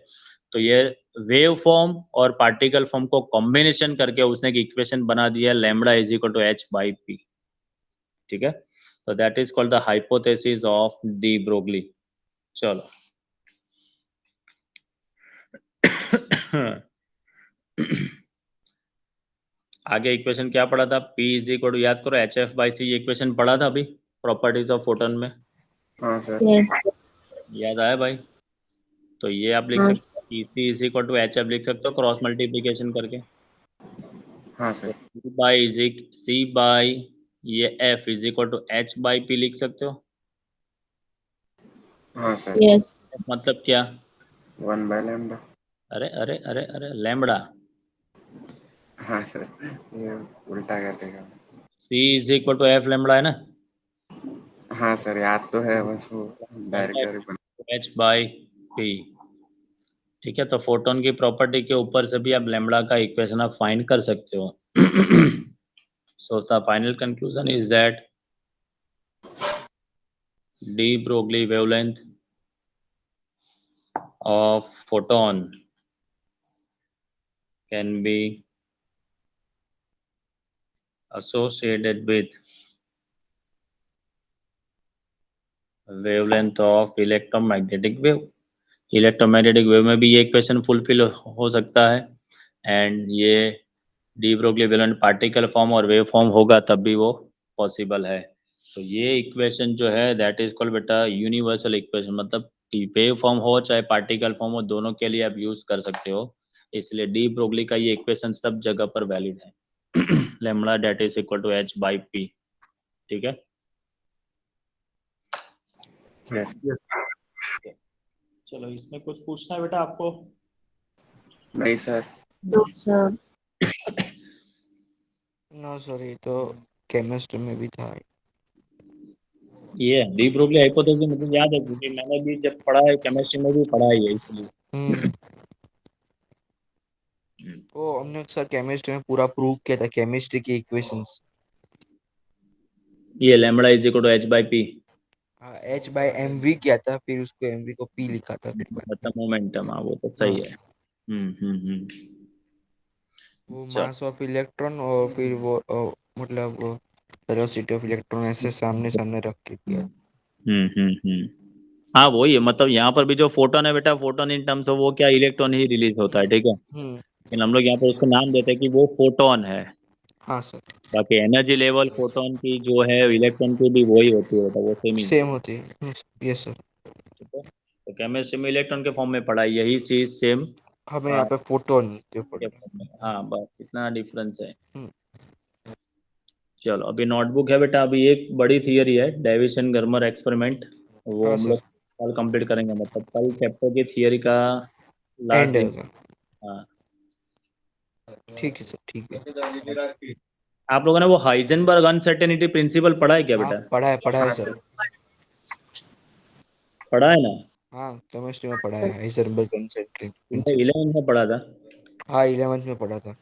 Speaker 1: तो ये वेव फॉर्म और पार्टिकल फॉर्म को कॉम्बिनेशन करके उसने एक इक्वेशन बना दिया, lambda is equal to h/p। ठीक है, तो that is called the hypothesis of de Broglie. चलो आगे इक्वेशन क्या पढ़ा था? P इज इक्वल टू, याद करो, HF/C, ये इक्वेशन पढ़ा था अभी प्रॉपर्टीज ऑफ फोटोन में।
Speaker 6: हाँ सर।
Speaker 2: यस।
Speaker 1: याद आया भाई? तो ये आप लिख
Speaker 2: हाँ
Speaker 1: सकते हो PC is equal to HF, लिख सकते हो क्रॉस मल्टीप्लीकेशन करके।
Speaker 6: हाँ सर।
Speaker 1: C बाई ये F is equal to h/p लिख सकते हो।
Speaker 6: हाँ सर।
Speaker 2: यस।
Speaker 1: मतलब क्या?
Speaker 6: 1/λ।
Speaker 1: अरे अरे अरे अरे, लैम्बडा।
Speaker 6: हाँ सर, ये उल्टा कर देगा।
Speaker 1: C is equal to F lambda है ना?
Speaker 6: हाँ सर याद तो है, बस वो डायरेक्ट
Speaker 1: H बाई P। ठीक है, तो फोटोन की प्रॉपर्टी के ऊपर से भी आप लैम्ब्डा का इक्वेशन आप फाइंड कर सकते हो। So the final conclusion is that de Broglie wavelength of photon can be associated with wavelength of electromagnetic wave। Electromagnetic wave में भी ये इक्वेशन फुलफिल हो सकता है, एंड ये de Broglie wavelength particle form और वेव फॉर्म होगा तब भी वो पॉसिबल है। तो ये इक्वेशन जो है दैट इज कॉल्ड बेटा यूनिवर्सल इक्वेशन, मतलब कि वेव फॉर्म हो चाहे पार्टिकल फॉर्म हो, दोनों के लिए आप यूज कर सकते हो। इसलिए डी ब्रोगली का ये इक्वेशन सब जगह पर वैलिड है। Lambda that is equal to H by P. ठीक है,
Speaker 6: यस।
Speaker 1: चलो इसमें कुछ पूछना है बेटा आपको?
Speaker 6: नहीं sir.
Speaker 2: No, sir.
Speaker 4: No sir, ये तो केमिस्ट्री में भी था।
Speaker 1: ये डी ब्रोगली हाइपोथेसिस मुझे याद है, क्योंकि मैंने भी जब पढ़ा है केमिस्ट्री में भी पढ़ा है ये, इसलिए।
Speaker 4: वो हमने सर केमिस्ट्री में पूरा प्रूव किया था, केमिस्ट्री की इक्वेशंस।
Speaker 1: ये lambda is equal to H by P.
Speaker 4: हाँ, एच बाय एम वी किया था, फिर उसको एम वी को पी लिखा था फिर बाद
Speaker 1: मतलब मोमेंटम, हाँ वो तो
Speaker 4: में।
Speaker 1: सही
Speaker 4: हाँ,
Speaker 1: है।
Speaker 4: वो
Speaker 1: चल
Speaker 4: मास ऑफ इलेक्ट्रॉन और फिर वो मतलब वेलोसिटी ऑफ इलेक्ट्रॉन ऐसे सामने सामने रख के किया।
Speaker 1: हाँ वही है, मतलब यहाँ पर भी जो फोटोन है बेटा, फोटोन इन टर्म्स ऑफ वो क्या इलेक्ट्रॉन ही रिलीज होता है, ठीक है, लेकिन हम लोग यहाँ पर उसको नाम देते हैं कि वो फोटोन है।
Speaker 4: हाँ सर,
Speaker 1: बाकी एनर्जी लेवल फोटोन की जो है इलेक्ट्रॉन की भी वही होती है बेटा, वो सेम ही।
Speaker 4: सेम होती है। यस सर,
Speaker 1: ठीक है, तो केमिस्ट्री में इलेक्ट्रॉन के फॉर्म में पढ़ा है, यही चीज सेम।
Speaker 4: हमें
Speaker 1: हाँ
Speaker 4: यहाँ पे फोटोन के
Speaker 1: के
Speaker 4: पढ़े।
Speaker 1: form में, हाँ बस इतना डिफरेंस है।
Speaker 4: हम्म,
Speaker 1: चलो अभी नोटबुक है बेटा, अभी एक बड़ी थियरी है डेविसन गर्मर एक्सपेरिमेंट, वो
Speaker 4: हाँ
Speaker 1: हम
Speaker 4: सर,
Speaker 1: लोग कल कंप्लीट करेंगे, मतलब कल चैप्टर की थियरी का लास्ट
Speaker 4: एंड है
Speaker 1: दिन।
Speaker 4: सर।
Speaker 1: हाँ,
Speaker 4: ठीक है सर, ठीक है।
Speaker 1: आप लोगों ने वो हाइजेनबर्ग अनसर्टेनिटी प्रिंसिपल पढ़ा है क्या
Speaker 4: हाँ,
Speaker 1: बेटा?
Speaker 4: पढ़ा है
Speaker 6: हाँ
Speaker 4: सर।
Speaker 6: सर।
Speaker 1: पढ़ा है ना?
Speaker 4: हाँ, केमिस्ट्री में पढ़ा
Speaker 2: Sir.
Speaker 4: है हाइजेनबर्ग कंसेंट्रेट
Speaker 1: हमने
Speaker 4: प्रिंसिपल।
Speaker 1: 11th में पढ़ा था,
Speaker 4: हाँ, 11th में पढ़ा था।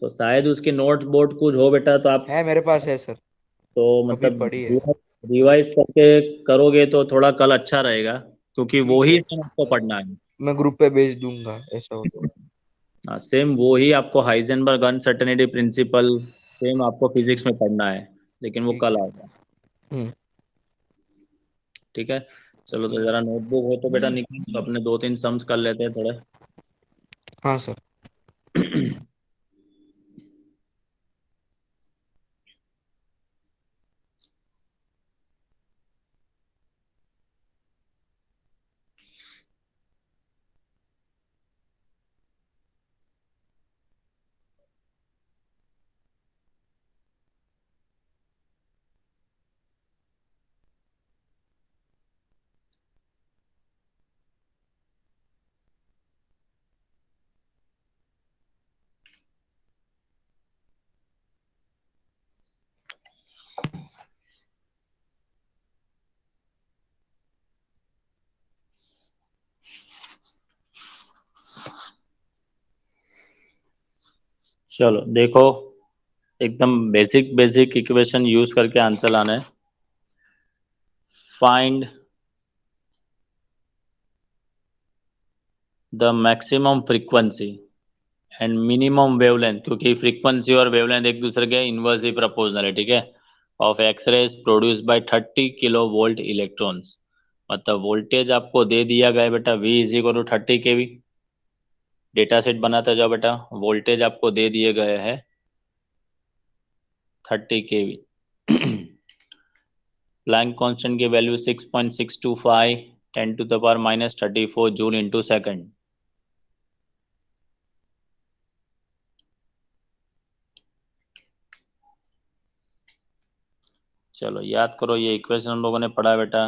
Speaker 1: तो शायद उसकी नोट बोर्ड कुछ हो बेटा, तो आप
Speaker 4: है, मेरे पास है सर,
Speaker 1: तो
Speaker 4: अभी
Speaker 1: मतलब
Speaker 4: पढ़ी है।
Speaker 1: रिवाइज करके करोगे तो थोड़ा कल अच्छा रहेगा, क्योंकि वो
Speaker 4: ठीक
Speaker 1: ही
Speaker 4: है,
Speaker 1: आपको पढ़ना है।
Speaker 4: मैं ग्रुप पे भेज दूंगा ऐसा हो तो।
Speaker 1: हाँ सेम वो ही आपको हाइजेनबर्ग अनसर्टेनिटी प्रिंसिपल सेम आपको फिजिक्स में पढ़ना है, लेकिन वो
Speaker 4: ठीक
Speaker 1: कल
Speaker 4: है।
Speaker 1: आएगा।
Speaker 4: हम्म,
Speaker 1: ठीक है, चलो तो जरा नोटबुक हो तो बेटा निकल, तो अपने 2-3 सम्स कर लेते हैं थोड़े।
Speaker 4: हाँ सर।
Speaker 1: चलो देखो, एकदम बेसिक बेसिक इक्वेशन यूज करके आंसर लाना है। Find the maximum frequency and minimum wavelength, क्योंकि फ्रीक्वेंसी और वेवलेंथ एक दूसरे के इनवर्सली प्रोपोर्शनल है, ठीक है, of X rays produce by 30 kilo volt electrons. मतलब वोल्टेज आपको दे दिया गया है बेटा, V is equal to 30 K V. Data set बनाते जाओ बेटा, वोल्टेज आपको दे दिए गए हैं 30 केवी। प्लैंक कांस्टेंट की value 6.625 10 to the power minus 34 joule into second. चलो याद करो, ये इक्वेशन हम लोगों ने पढ़ा है बेटा,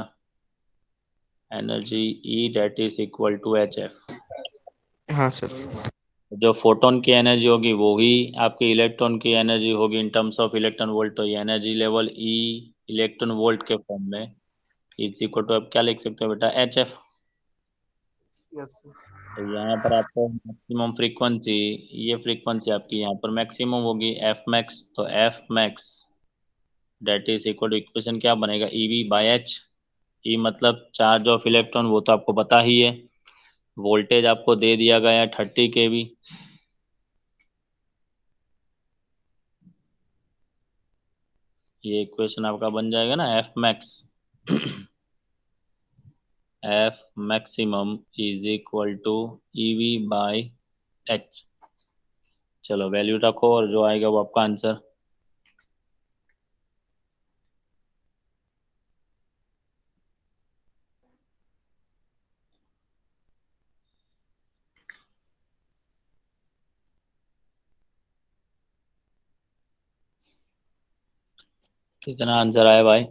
Speaker 1: energy E that is equal to HF।
Speaker 4: हाँ सर।
Speaker 1: जो फोटोन की एनर्जी होगी वो ही आपकी इलेक्ट्रॉन की एनर्जी होगी in terms of electron volt, तो ये energy level E electron volt के फॉर्म में, इज इक्वल टू, अब क्या लिख सकते हो बेटा, एच एफ।
Speaker 5: Yes sir.
Speaker 1: तो यहाँ पर आपको मैक्सिमम फ्रीक्वेंसी, ये फ्रीक्वेंसी आपकी यहाँ पर मैक्सिमम होगी एफ मैक्स, तो F max that is equal to, equation क्या बनेगा, E V by H. E मतलब चार्ज ऑफ इलेक्ट्रॉन, वो तो आपको पता ही है। वोल्टेज आपको दे दिया गया है 30 kV। ये इक्वेशन आपका बन जाएगा ना, F max F maximum is equal to E V by H. चलो वैल्यू रखो और जो आएगा वो आपका आंसर। कितना आंसर आया भाई?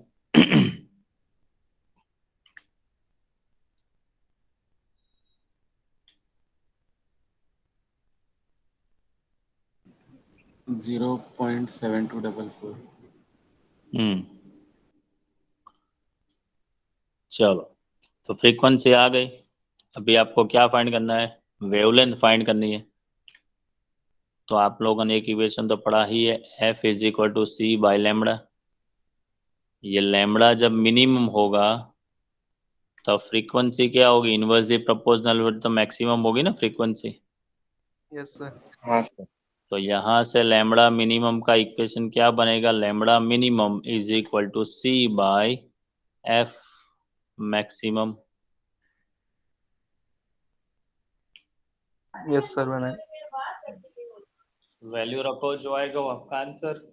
Speaker 6: 0.7244।
Speaker 1: चलो, तो फ्रीक्वेंसी आ गई। अभी आपको क्या फाइंड करना है, वेवलेंथ फाइंड करनी है। तो आप लोगों ने एक इक्वेशन तो पढ़ा ही है, F is equal to C by lambda. ये लैम्बडा जब मिनिमम होगा तो फ्रीक्वेंसी क्या होगी, inversely proportional with the maximum होगी ना फ्रीक्वेंसी।
Speaker 5: Yes sir.
Speaker 6: हाँ सर।
Speaker 1: तो यहाँ से लैम्बडा मिनिमम का इक्वेशन क्या बनेगा, lambda minimum is equal to C by F maximum.
Speaker 5: Yes sir मैंने।
Speaker 1: वैल्यू रखो, जो आएगा वो आपका आंसर।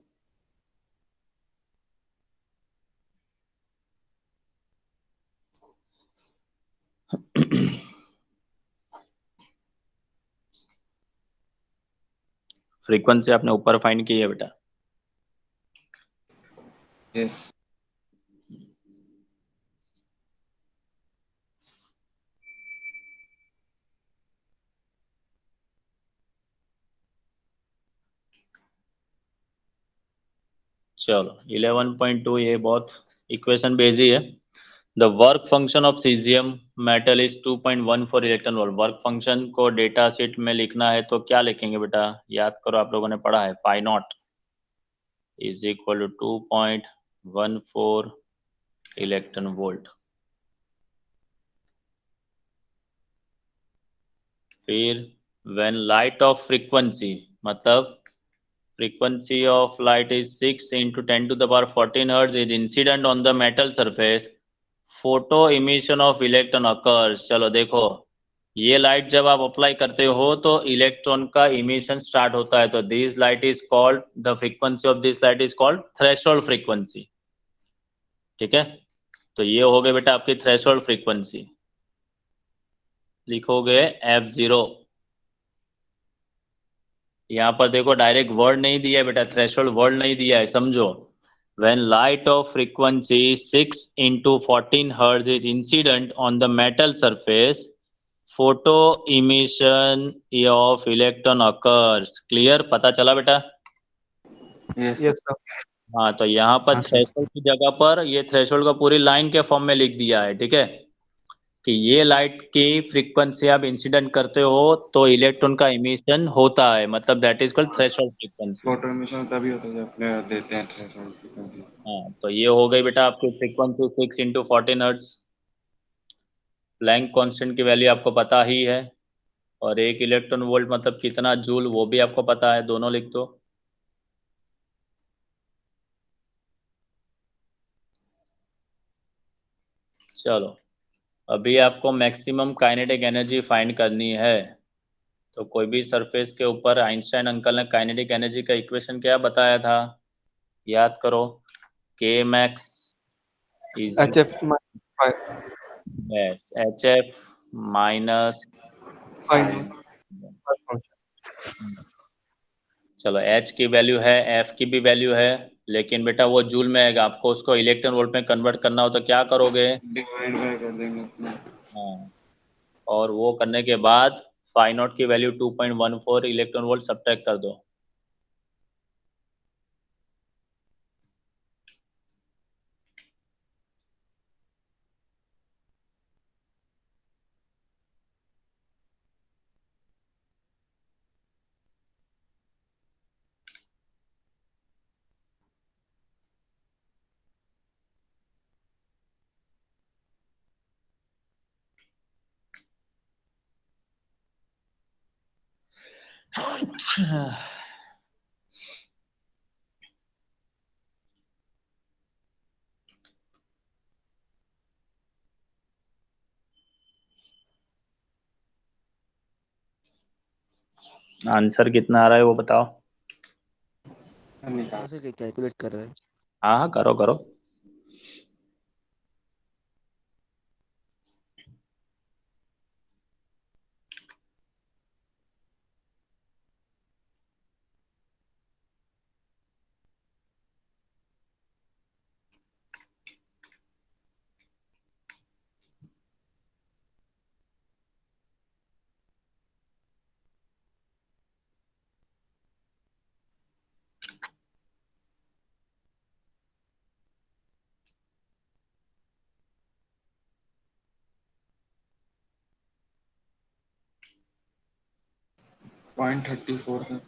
Speaker 1: फ्रीक्वेंसी आपने ऊपर फाइंड की है बेटा।
Speaker 6: यस।
Speaker 1: चलो 11.2, ये बहुत इक्वेशन बेजी है। The work function of caesium metal is 2.14 electron volt. Work function को डेटा शीट में लिखना है तो क्या लिखेंगे बेटा, याद करो, आप लोगों ने पढ़ा है, phi not is equal to 2.14 electron volt. फिर व्हेन लाइट ऑफ फ्रीक्वेंसी, मतलब frequency of light is 6 into 10 to the power 14 hertz is incident on the metal surface, photo emission of electron occurs। चलो देखो, ये light जब आप apply करते हो तो इलेक्ट्रॉन का इमिशन स्टार्ट होता है, तो this light is called, the frequency of this light is called threshold frequency. ठीक है, तो ये हो गए बेटा आपकी थ्रेशोल्ड फ्रीक्वेंसी। लिखोगे F0। यहाँ पर देखो डायरेक्ट वर्ड नहीं दिया है बेटा, थ्रेशोल्ड वर्ड नहीं दिया है, समझो। When light of frequency 6 into 14 hertz is incident on the metal surface, photo emission of electron occurs। Clear, पता चला बेटा?
Speaker 6: Yes
Speaker 5: yes sir.
Speaker 1: हाँ, तो यहाँ पर
Speaker 4: हाँ सर।
Speaker 1: थ्रेशोल्ड की जगह पर ये थ्रेशोल्ड का पूरी लाइन के फॉर्म में लिख दिया है। ठीक है, कि ये लाइट की फ्रीक्वेंसी आप इंसिडेंट करते हो तो इलेक्ट्रॉन का इमिशन होता है, मतलब that is called threshold frequency.
Speaker 6: Photo emission तभी होता है जब अपने देते हैं थ्रेशोल्ड फ्रीक्वेंसी।
Speaker 1: हाँ, तो ये हो गई बेटा आपकी frequency 6 into 14 hertz. Planck constant की वैल्यू आपको पता ही है, और 1 इलेक्ट्रॉन वोल्ट मतलब कितना जूल वो भी आपको पता है, दोनों लिख दो। चलो, अभी आपको मैक्सिमम काइनेटिक एनर्जी फाइंड करनी है। तो कोई भी सरफेस के ऊपर आइंस्टाइन अंकल ने काइनेटिक एनर्जी का इक्वेशन क्या बताया था, याद करो, के max is
Speaker 5: H F
Speaker 1: H F minus.
Speaker 5: Fine.
Speaker 1: चलो, एच की वैल्यू है, एफ की भी वैल्यू है, लेकिन बेटा वो जूल में आएगा, आपको उसको इलेक्ट्रॉन वोल्ट में कन्वर्ट करना हो तो क्या करोगे?
Speaker 6: डिवाइड बाय कर देंगे अपने।
Speaker 1: हाँ, और वो करने के बाद फाई नॉट की वैल्यू 2.14 इलेक्ट्रॉन वोल्ट सब्ट्रैक्ट कर दो। आंसर कितना आ रहा है वो बताओ।
Speaker 6: निकाल।
Speaker 4: ऐसे कैलकुलेट कर रहे हैं।
Speaker 1: हाँ हाँ, करो करो।
Speaker 6: Point 34 sir.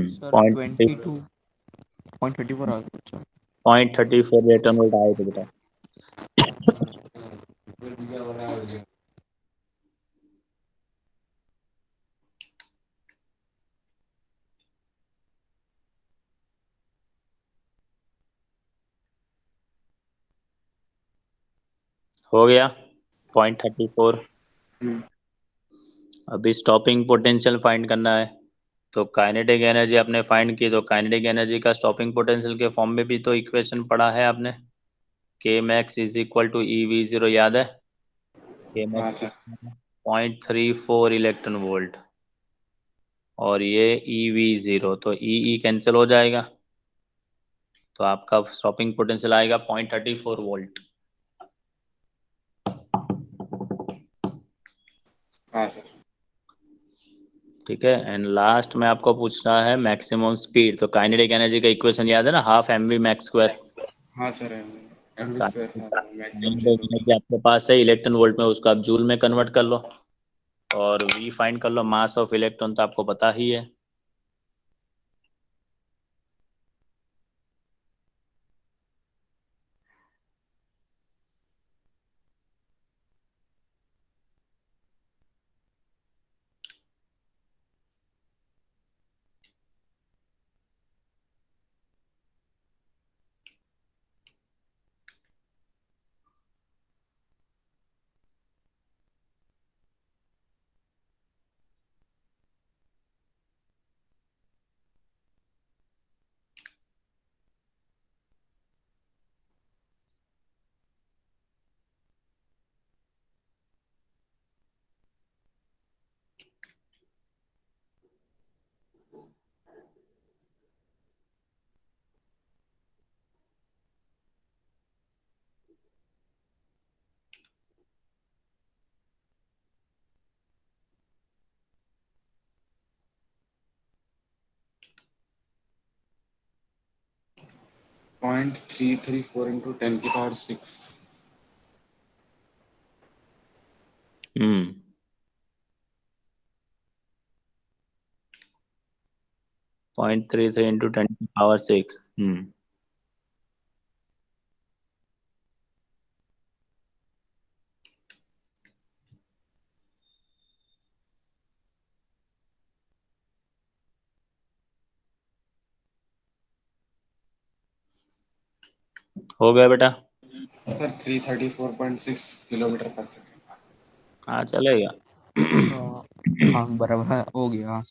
Speaker 4: सर
Speaker 1: पॉइंट
Speaker 4: 22.24 आ गया। अच्छा
Speaker 1: 0.34 रिटर्न वोल्ट आए थे बेटा। हो गया 0.34। अभी स्टॉपिंग पोटेंशियल फाइंड करना है। तो काइनेटिक एनर्जी आपने फाइंड की, तो काइनेटिक एनर्जी का स्टॉपिंग पोटेंशियल के फॉर्म में भी तो इक्वेशन पढ़ा है आपने। K max is equal to E V zero, याद है? के
Speaker 6: हाँ
Speaker 1: मैक्स
Speaker 6: सर।
Speaker 1: 0.34 इलेक्ट्रॉन वोल्ट, और ये ई वी जीरो, तो ई कैंसिल हो जाएगा, तो आपका स्टॉपिंग पोटेंशियल आएगा 0.34 वोल्ट।
Speaker 6: हाँ सर।
Speaker 1: ठीक है। एंड लास्ट में आपको पूछना है मैक्सिमम स्पीड। तो काइनेटिक एनर्जी का इक्वेशन याद है ना, half M V max square.
Speaker 6: हाँ सर, एम स्क्वायर था मैक्सिमम
Speaker 1: काइनेटिक
Speaker 6: जीरो।
Speaker 1: एनर्जी आपके पास है इलेक्ट्रॉन वोल्ट में, उसको आप जूल में कन्वर्ट कर लो, और वी फाइंड कर लो, मास ऑफ इलेक्ट्रॉन तो आपको पता ही है।
Speaker 6: Point 334 into 10⁶।
Speaker 1: हम्म 0.33 इंटू 10⁶। हो गया बेटा।
Speaker 6: सर 334.6 किलोमीटर पर सेकेंड।
Speaker 1: हाँ चलेगा।
Speaker 4: हाँ बराबर है, हो गया। हाँ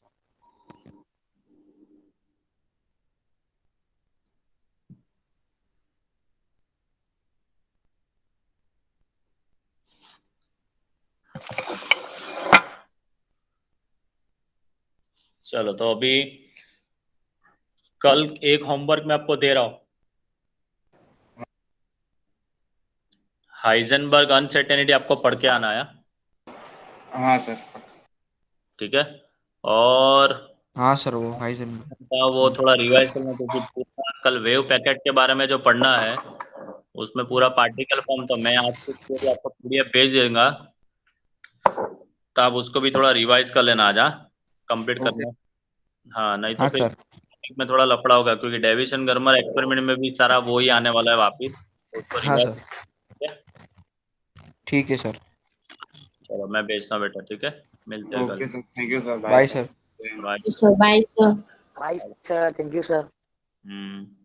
Speaker 1: चलो तो अभी कल एक होमवर्क मैं आपको दे रहा हूँ, हाइजेनबर्ग अनसर्टेनिटी आपको पढ़ के आना है।
Speaker 6: हाँ सर।
Speaker 1: ठीक है। और
Speaker 4: हाँ सर, वो हाइजन।
Speaker 1: वो थोड़ा रिवाइज करना, क्योंकि पूरा कल वेव पैकेट के बारे में जो पढ़ना है उसमें पूरा पार्टिकल फॉर्म, तो मैं आज के आपको पीडीएफ भेज दूंगा, तो आप उसको भी थोड़ा रिवाइज कर लेना आज, कंप्लीट
Speaker 6: ओके।
Speaker 1: करना। हाँ, नहीं तो
Speaker 4: हाँ
Speaker 1: फिर
Speaker 4: सर।
Speaker 1: में थोड़ा लफड़ा होगा, क्योंकि डेविसन गर्मर एक्सपेरिमेंट में भी सारा वो ही आने वाला है वापिस, तो उसको
Speaker 4: हाँ सर,
Speaker 1: रिवाइज।
Speaker 4: ठीक है सर।
Speaker 1: चलो मैं भेजता हूँ बेटा, ठीक है, मिलते हैं कल।
Speaker 6: Okay sir, thank you sir,
Speaker 4: bye sir.
Speaker 1: Bye.
Speaker 2: Sir bye sir.
Speaker 3: Bye, sir. Thank you, sir.
Speaker 1: Hmm.